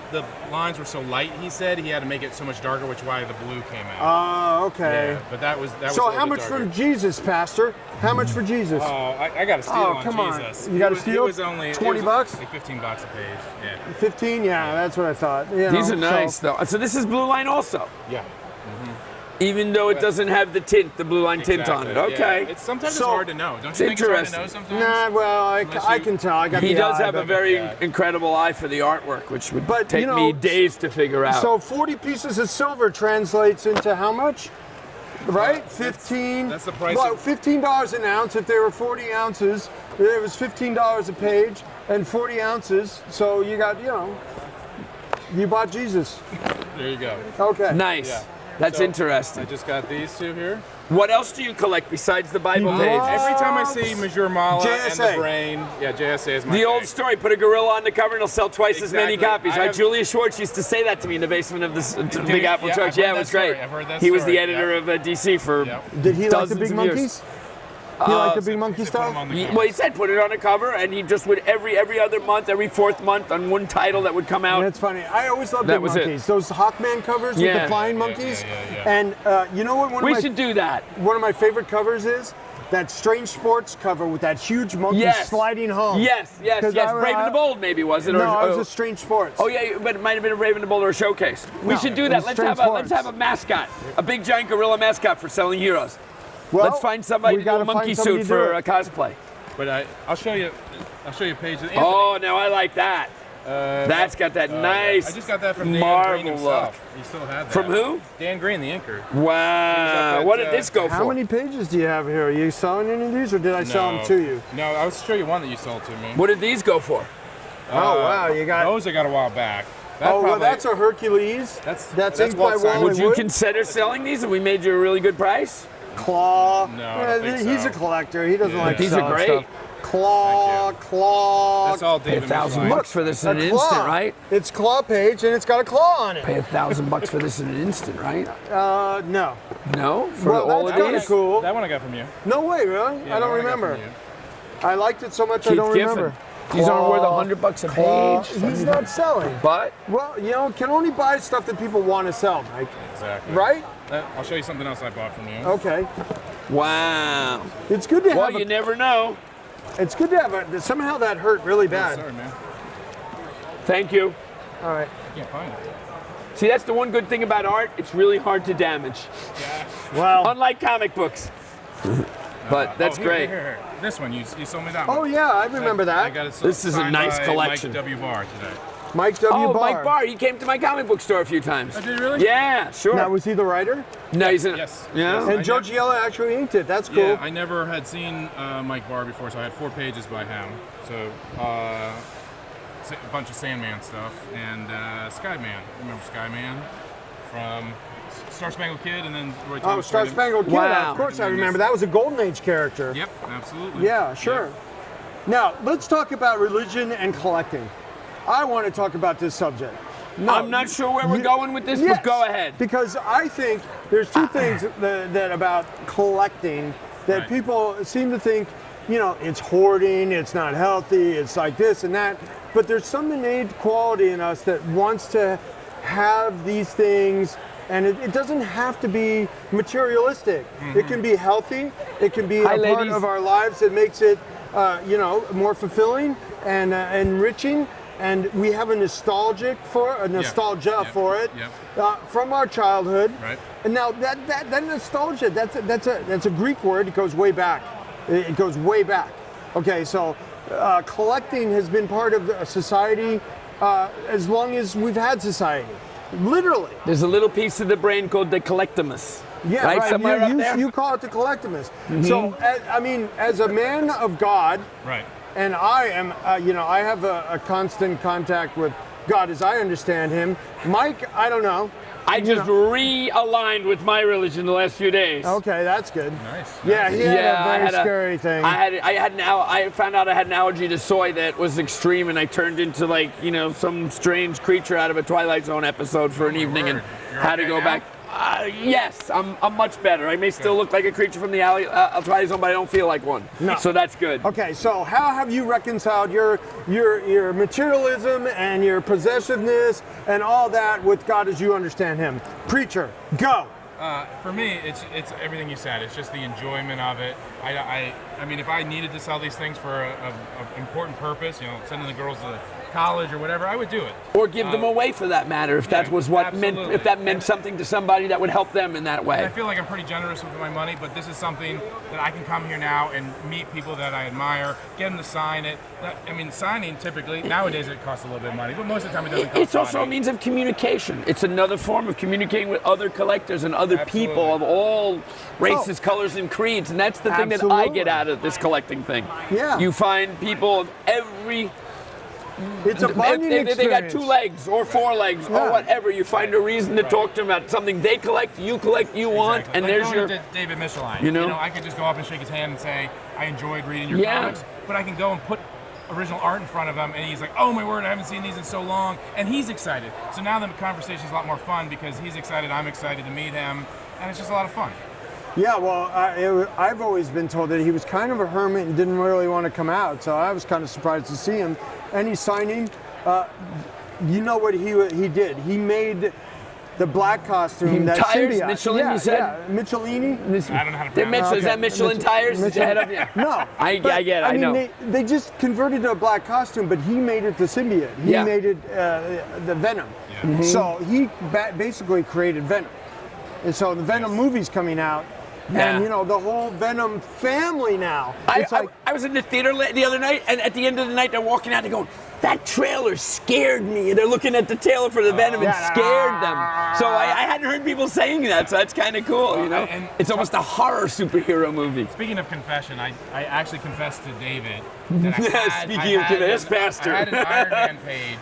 lines were so light, he said, he had to make it so much darker, which is why the blue came out. Oh, okay. Yeah, but that was So a little how bit much darker. for Jesus, Pastor? How much for Jesus? Oh, I got a steal Oh, on come on. Jesus. You got a It steal? was only 20 bucks? Like $15 a page. Yeah. 15? Yeah, that's what I thought. These are nice though. So this is blue line also. Yeah. Even though it doesn't have the tint, the blue line tint on it. Exactly, Okay. yeah. Sometimes So- it's hard to know. Don't It's you think it's hard to interesting. know sometimes? Nah, well, I can tell. I got He the does eye, have a but- very incredible eye for the artwork, which would But, take you know, me days to figure out. So 40 pieces of silver translates into how much? Right? 15. That's the price Well, of- $15 an ounce. If there were 40 ounces, it was $15 a page and 40 ounces. So you got, you bought Jesus. There you go. Okay. Nice. Yeah. That's So, interesting. I just got these two here. What else do you collect besides the Bible page? Every time I see Major Mala and JSA. the Brain, yeah, JSA is my The old thing. story, put a gorilla on the cover and it'll sell twice as many Exactly. copies. I Right? have- Julia Schwartz used to say that to me in the basement of this Big Apple yeah, Church. I've Yeah, heard it was that great. story. I've heard that He was the story, editor of DC for Did he like the dozens big of years. monkeys? He liked the big monkey stuff? Well, he said put it on a cover, and he just would every other month, every fourth month on one title that would come out. That's funny. I always loved That big was it. monkeys. Those Hawkman covers with Yeah. the flying monkeys. yeah. And you know what? We should do that. One of my favorite covers is that Strange Sports cover with that huge monkey Yes. sliding home. Yes. 'Cause Brave and the Bold, maybe was it? No, or, it was a Strange Sports. Oh yeah, but it might have been a Brave and the Bold or a showcase. We No, should do it that. was Let's Strange have Sports. a mascot, a big giant gorilla mascot for selling heroes. Well, Let's find somebody we to do a gotta monkey find somebody suit to do for it. a cosplay. But I'll show you a page. Anthony, Oh, now I like that. That's got that nice I just got that from Dan marble Green himself. look. He still had that. From who? Dan Green, the inker. Wow. What did this go for? How many pages do you have here? Are you selling any of these, or did I sell them to you? No, I was show you one that you sold to me. What did these go for? Oh, wow, you got... Those I got a while back. That well, probably- that's a Hercules. That's inked by Walt Simon. Would you Wood. consider selling these if we made you a really good price? Claw. No, I don't think He's so. a collector. He doesn't Yeah. like These are selling great. stuff. Claw, claw. That's all Pay David $1,000 Mitchell. for this in A an claw. instant, right? It's claw page, and it's got a claw on it. Pay $1,000 for this in an instant, right? No. No, for Well, all that's of kind of these. cool. That one I got from you. No way, really? Yeah, I don't that one got remember. from you. I liked it so much I Keith don't Giffen. remember. These aren't worth Claw, $100 a claw. page. He's not selling. But Well, you know, can only buy stuff that people want to sell, Mike. Exactly. Right? I'll show you something else I bought from you. Okay. wow. It's good to Well, have. you never know. It's good to have a. Somehow that hurt really bad. Sorry, man. Thank you. All right. I can't find it. See, that's the one good thing about art. It's really hard to damage. Well. Unlike comic books. But that's here, great. Here. This one, you sold me that one. Oh yeah, I remember I that. got it This is a signed nice by collection. Mike W. Barr today. Mike W. Oh, Barr. Mike Barr. He came to my comic book store a few times. Oh, did he really? Yeah, sure. Now was he the writer? No, he's in. Yes. Yeah. Yes. And Joe Giella actually inked it. That's cool. Yeah, I never had seen Mike Barr before, so I had 4 pages by him. So a bunch of Sandman stuff and Skyman. Remember Skyman from Star Spangled Kid, and then Roy Oh, Thomas. Star played him. Spangled Kid. Wow. Of course, I remember. That was a Golden Age character. Yep, absolutely. Yeah, sure. Now let's talk about religion and collecting. I want to talk about this subject. No, I'm not sure where we're going with this, Yes, but go ahead. Because I think there's two things that about collecting that Right. people seem to think, you know, it's hoarding, it's not healthy, it's like this and that. But there's some innate quality in us that wants to have these things, and it doesn't have to be materialistic. It can be healthy. It can be Hi, a part ladies. of our lives that makes it, you know, more fulfilling and enriching. And we have a nostalgia for it from our childhood. Right. And now that nostalgia, that's a Greek word. It goes way back. It goes way back. Okay, so collecting has been part of society as long as we've had society. Literally. There's a little piece of the brain called the collectimus. Yeah, right. right. Somewhere up You, there. you call it the collectimus. So, I mean, as a man of God, Right. and I am, you know, I have a constant contact with God as I understand Him. Mike, I don't know. I just realigned with my religion the last few days. Okay, that's good. Nice. Yeah, he had Yeah, I a very had a- scary thing. I found out I had an allergy to soy that was extreme, and I turned into like, you know, some strange creature out of a Twilight Zone episode for an evening, and You're had to okay go now? back. Yes, I'm much better. I may still look like a creature from the alley, Twilight Zone, but I don't feel like one. No. So that's good. Okay, so how have you reconciled your materialism and your possessiveness and all that with God as you understand Him? Preacher, go. For me, it's everything you said. It's just the enjoyment of it. I mean, if I needed to sell these things for an important purpose, you know, sending the girls to college or whatever, I would do it. Or give them away for that matter, if that was what meant, if that meant something to somebody that would help them in that And way. I feel like I'm pretty generous with my money, but this is something that I can come here now and meet people that I admire, get them to sign it. I mean, signing typically, nowadays it costs a little bit of money, but most of the time it doesn't cost It's also a money. means of communication. It's another form of communicating with other collectors and other people of all races, colors, and creeds. And that's the thing that I get out of this collecting thing. Yeah. You find people of every It's a bonding if they got experience. 2 legs or 4 legs or Yeah. whatever, you find a reason to talk to them about something they collect, you want, and like there's going your. to David Michelin. You know? I could just go up and shake his hand and say, I enjoyed reading your Yeah. comics, but I can go and put original art in front of him, and he's like, oh my word, I haven't seen these in so long, and he's excited. So now the conversation's a lot more fun because he's excited, I'm excited to meet him, and it's just a lot of fun. Yeah, well, I've always been told that he was kind of a hermit and didn't really want to come out, so I was kind of surprised to see him. Any signing, you know what he did? He made the black costume. That Tires, symbiote. Michelin, yeah, you said? Yeah, Michelini. I don't know how to pronounce Is that Michelin tires? Is the head up? Yeah. No, I get it. I know. They just converted to a black costume, but he made it the symbiote. He Yeah. made it the Venom. Mhm. So he basically created Venom. And so the Venom movie's coming out. Yeah. And, the whole Venom family now. I It's like, was in the theater the other night, and at the end of the night, they're walking out, they're going, that trailer scared me. And they're looking at the trailer for the Venom and scared them. So I hadn't heard people saying that, so that's kind of cool, and it's almost a horror superhero movie. Speaking of confession, I actually confessed to David that Speaking of this pastor. I had an Iron Man page,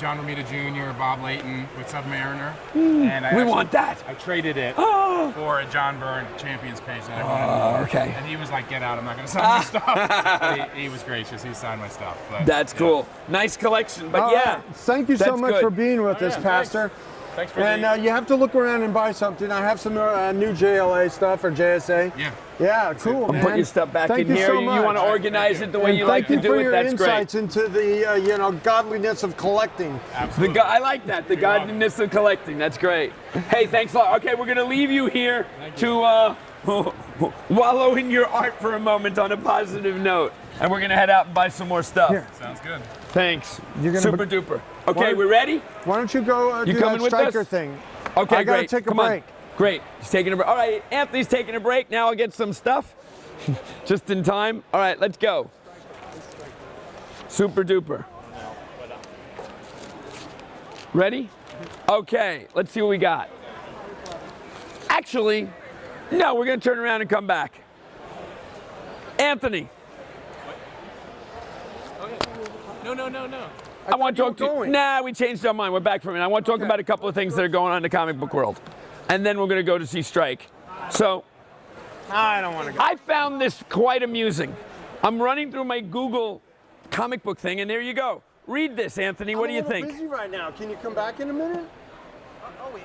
John Romita Jr., Bob Layton with Submariner, and we want that. I traded it for a John Byrne Champions page that I wanted. Okay. And he was like, "Get out! I'm not going to sign your stuff." But he was gracious. He signed my stuff. But, That's cool. Nice collection, but all yeah. right. Thank you so that's much good. for being with us, yeah, Pastor. Thanks for And you have to look around and buy something. I have some new JLA stuff or JSA. Yeah. Yeah, cool, I'm man. putting your stuff back Thank in you here. so You much. want to organize it the way And you like to thank you do for it. your That's great. insights into the godliness of collecting. Absolutely. I like that. The godliness of collecting. That's great. Hey, thanks a lot. Okay, we're going to leave you here to wallow in your art for a moment on a positive note. And we're going to head out and buy some more stuff. Here. Sounds good. Thanks. You're gonna Super duper. Okay, we ready? Why don't you go You do coming that with striker us? thing? Okay, I gotta great. take a Come on. break. Great. He's taking a break. All right, Anthony's taking a break. Now I'll get some stuff. Just in time. All right, let's go. Super duper. Ready? Okay, let's see what we got. Actually, no, we're going to turn around and come back. Anthony. No. I want to talk to you. Nah, we changed our mind. We're back from it. I want to talk about a couple of things that are going on in the comic book world. And then we're going to go to see Strike. So, I don't want to go. I found this quite amusing. I'm running through my Google comic book thing, and there you go. Read this, Anthony. What do you think? I'm busy right now. Can you come back in a minute? I'll wait.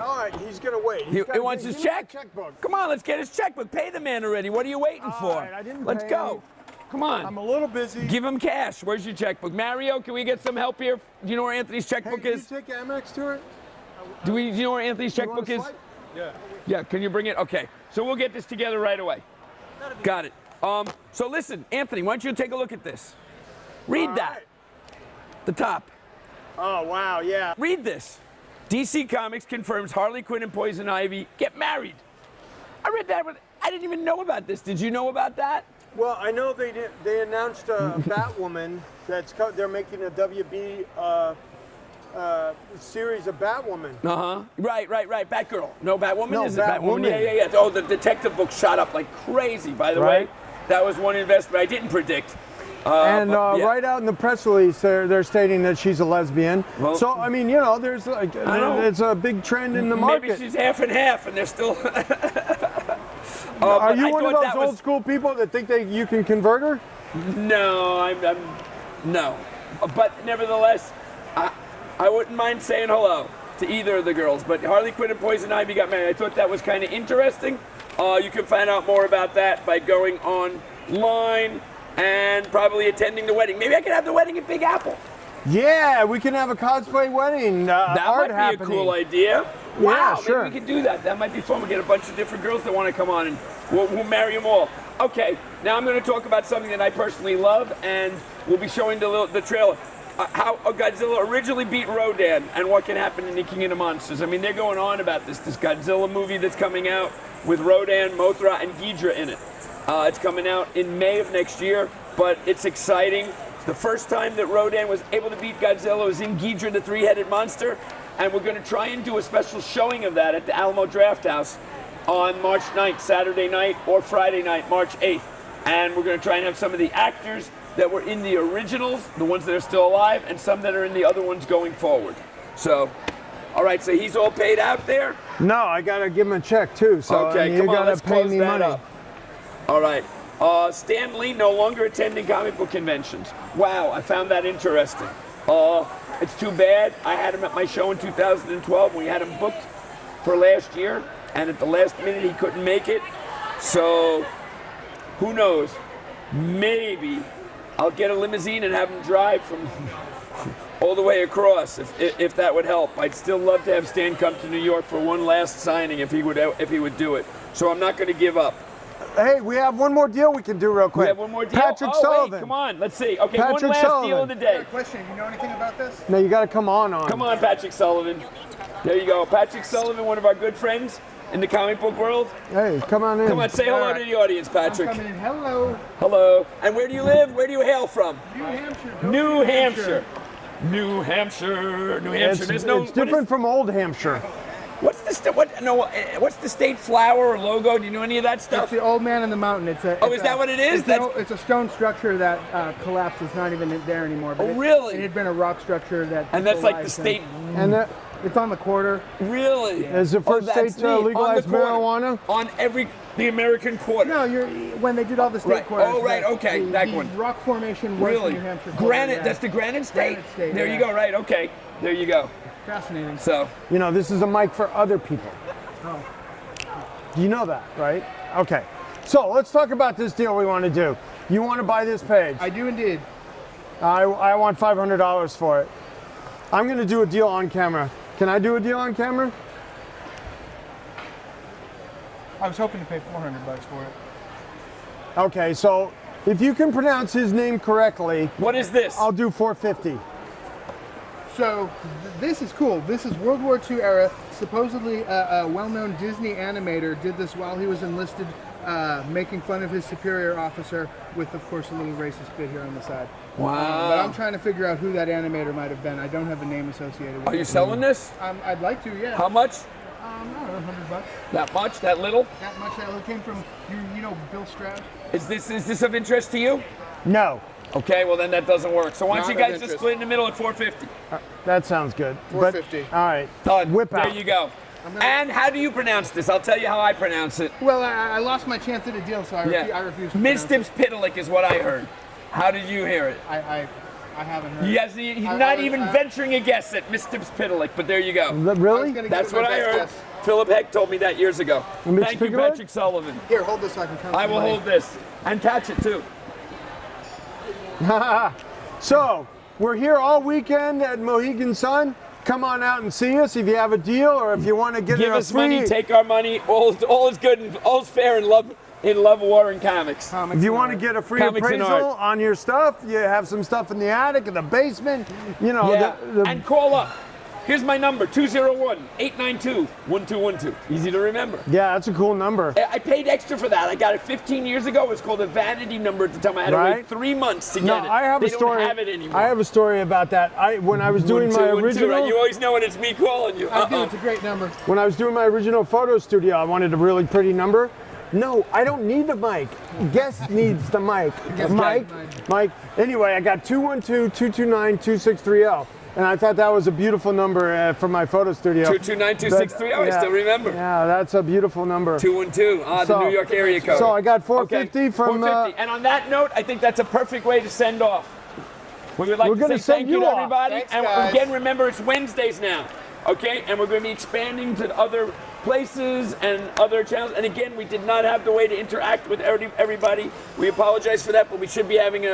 All right, he's gonna wait. He wants his give me check? the checkbook. Come on, let's get his checkbook. Pay the man already. What are you waiting for? right, I didn't Let's pay go. him. Come on. I'm a little busy. Give him cash. Where's your checkbook? Mario, can we get some help here? Do you know where Anthony's checkbook Hey, is? can you take Amex to it? Do you know where Anthony's You want checkbook a is? swipe? Yeah. Yeah, can you bring it? Okay, so we'll get this together right away. Got it. So listen, Anthony, why don't you take a look at this? Read that. The top. Oh, wow, yeah. Read this. DC Comics confirms Harley Quinn and Poison Ivy get married. I read that, but I didn't even know about this. Did you know about that? Well, I know they did. They announced a Batwoman they're making a WB series of Batwoman. Uh-huh. Right. Batgirl. No, Batwoman? No, Is it Batwoman? Batwoman. Yeah. Oh, the detective book shot up like crazy, by the way. Right. That was one investment I didn't predict. And but, yeah. right out in the press release, they're stating that she's a lesbian. Well, so I mean, there's like know. it's a big trend in the market. Maybe she's half and half, and they're still. Are but you I one of thought those that old was- school people that think you can convert her? No, I'm no. But nevertheless, I wouldn't mind saying hello to either of the girls. But Harley Quinn and Poison Ivy got married. I thought that was kind of interesting. You can find out more about that by going online and probably attending the wedding. Maybe I could have the wedding at Big Apple. Yeah, we can have a cosplay wedding. That art might be happening. a cool idea. Yeah, Wow, sure. maybe we could do that. That might be fun. We get a bunch of different girls that want to come on, and we'll marry them all. Okay, now I'm going to talk about something that I personally love, and we'll be showing the trailer. How Godzilla originally beat Rodan, and what can happen in the King of the Monsters. I mean, they're going on about this Godzilla movie that's coming out with Rodan, Mothra, and Ghidorah in it. It's coming out in May of next year, but it's exciting. The first time that Rodan was able to beat Godzilla was in Ghidorah, the three-headed monster, and we're going to try and do a special showing of that at the Alamo Draft House on March 9th, Saturday night, or Friday night, March 8th. And we're going to try and have some of the actors that were in the originals, the ones that are still alive, and some that are in the other ones going forward. So, all right, so he's all paid out there? No, I gotta give him a check too. So Okay, I mean, come you on, gotta let's pay close me that money. up. All right. Stan Lee no longer attending comic book conventions. Wow, I found that interesting. It's too bad. I had him at my show in 2012. We had him booked for last year, and at the last minute he couldn't make it. So, who knows? Maybe I'll get a limousine and have him drive from all the way across, if that would help. I'd still love to have Stan come to New York for one last signing if he would do it. So I'm not going to give up. Hey, we have one more deal we can do real quick. We have one more deal. Patrick Sullivan. Wait, come on, let's see. Okay, Patrick one last Sullivan. deal of the day. Question, you know anything about this? No, you got to come on. Come on, Patrick Sullivan. There you go. Patrick Sullivan, one of our good friends in the comic book world. Hey, come on in. Come on, say hello to the audience, Patrick. I'm coming in. Hello. Hello. And where do you live? Where do you hail from? New Hampshire. New Hampshire. New Hampshire. New Hampshire. It's, There's no. it's different from Old Hampshire. What's the state flower or logo? Do you know any of that stuff? It's the Old Man in the Mountain. Is that what it is? It's a stone structure that collapsed. It's not even there anymore. But really? It had been a rock structure that. And that's like the state. And that, it's on the quarter. Really? Yeah. Is the first state to legalize marijuana? On the American quarter. No, when they did all the state right. quarters. Oh, right. Okay, that the one. Rock formation was really? the New Hampshire. Granite. Yeah. That's the Granite State. Granite State. There you go. Right. Okay. There you go. Fascinating. So. You know, this is a mic for other people. Oh. You know that, right? Okay. So let's talk about this deal we want to do. You want to buy this page? I do indeed. I want $500 for it. I'm going to do a deal on camera. Can I do a deal on camera? I was hoping to pay $400 for it. Okay, so if you can pronounce his name correctly. What is this? I'll do $450. So this is cool. This is World War II era. Supposedly a well-known Disney animator did this while he was enlisted, making fun of his superior officer with, of course, a little racist bit here on the side. Wow. But I'm trying to figure out who that animator might have been. I don't have a name associated with it. Are you selling this? I'd like to, yeah. How much? I don't know, $100. That much? That little? That much. That little came from, you know, Bill Stroud. Is this of interest to you? No. Okay, well then that doesn't work. So why don't Not you guys of just interest. split in the middle at 450? That sounds good. $450. All right. Done. Whip out. There you go. And how do you pronounce this? I'll tell you how I pronounce it. Well, I lost my chance at a deal, so I refuse to pronounce it. Mistips is what I heard. How did you hear it? I haven't heard Yes, he's not even venturing a guess at Mistips but there you go. Really? That's what I heard. Philip Heck told me that years ago. Mitch Thank you, Hallock? Patrick Sullivan. Here, hold this so I can count. I will hold this and catch it too. So, we're here all weekend at Mohegan Sun. Come on out and see us if you have a deal or if you want to get Give a us free. money, take our money. All is good and all's fair in love war and comics. If you want to get a free Comics and appraisal art. on your stuff, you have some stuff in the attic, in the basement, you know. Yeah. the- And call up. Here's my number, 201-892-1212. Easy to remember. yeah, that's a cool number. I paid extra for that. I got it 15 years ago. It was called a vanity number at the time. I had to Right. wait 3 months to No, get it. I have they a story. don't have it anymore. I have a story about that. When I was doing my 1212, original, right? You always know when it's me calling you. I do. It's a great number. when I was doing my original photo studio, I wanted a really pretty number. No, I don't need the mic. Guest needs the mic. Mike. Anyway, I got 212-229-2630. And I thought that was a beautiful number for my photo studio. 229-2630. I still remember. Yeah, that's a beautiful number. 212. So- The New York area code. So I got 450 okay, from. 450. And on that note, I think that's a perfect way to send off. We would like We're to gonna say thank send you you to off. everybody. Thanks, and guys. again, remember it's Wednesdays now. Okay, and we're going to be expanding to other places and other channels. And again, we did not have the way to interact with everybody. We apologize for that, but we should be having be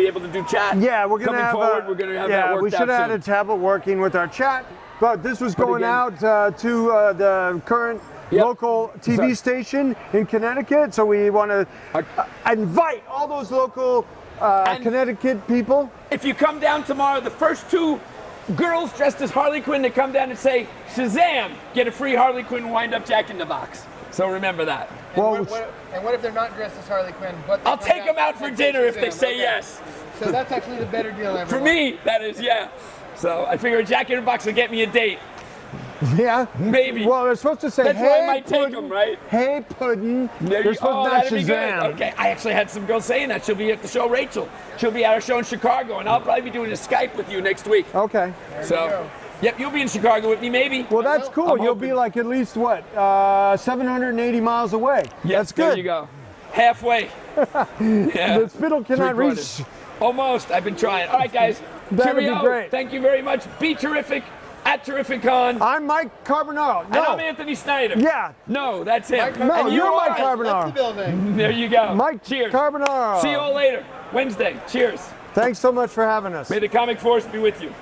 able to do chat. Yeah, we're gonna coming have. forward. We're going to have that worked we should out have had soon. a tablet working with our chat. But this was going again- out to the current Yep. local TV station in Connecticut. So we want to invite all those local Connecticut people. If you come down tomorrow, the first 2 girls dressed as Harley Quinn to come down and say Shazam, get a free Harley Quinn wind-up Jack in the Box. So remember that. Well, And what if they're not dressed as Harley Quinn? But I'll take them out for dinner if they say yes. So that's actually the better deal ever. For me, that is, yeah. So I figure a Jack in the Box will get me a date. Yeah? Maybe. Well, they're supposed to say, That's hey, why I might take Puddin', them, right? Hey, Puddin'. There They're supposed to not that'd be good. Shazam. Okay, I actually had some girls saying that. She'll be at the show, Rachel. She'll be at our show in Chicago, and I'll probably be doing a Skype with you next week. Okay. So, yep, you'll be in Chicago with me, maybe. Well, that's cool. I'm You'll hoping. be like at least, what, 780 miles away. Yes, That's good. There you go. Halfway. Yeah. The spittle cannot Three-quarters. reach. Almost. I've been trying. All right, guys. That would be Cheerio. great. Thank you very much. Be terrific at Terrificon. I'm Mike Carbonaro. And No. I'm Anthony Snyder. Yeah. No, that's him. No, and you're are Mike Carbonaro. That's the building. There you go. Mike Cheers. Carbonaro. See you all later. Wednesday. Cheers. Thanks so much for having us. May the comic force be with you.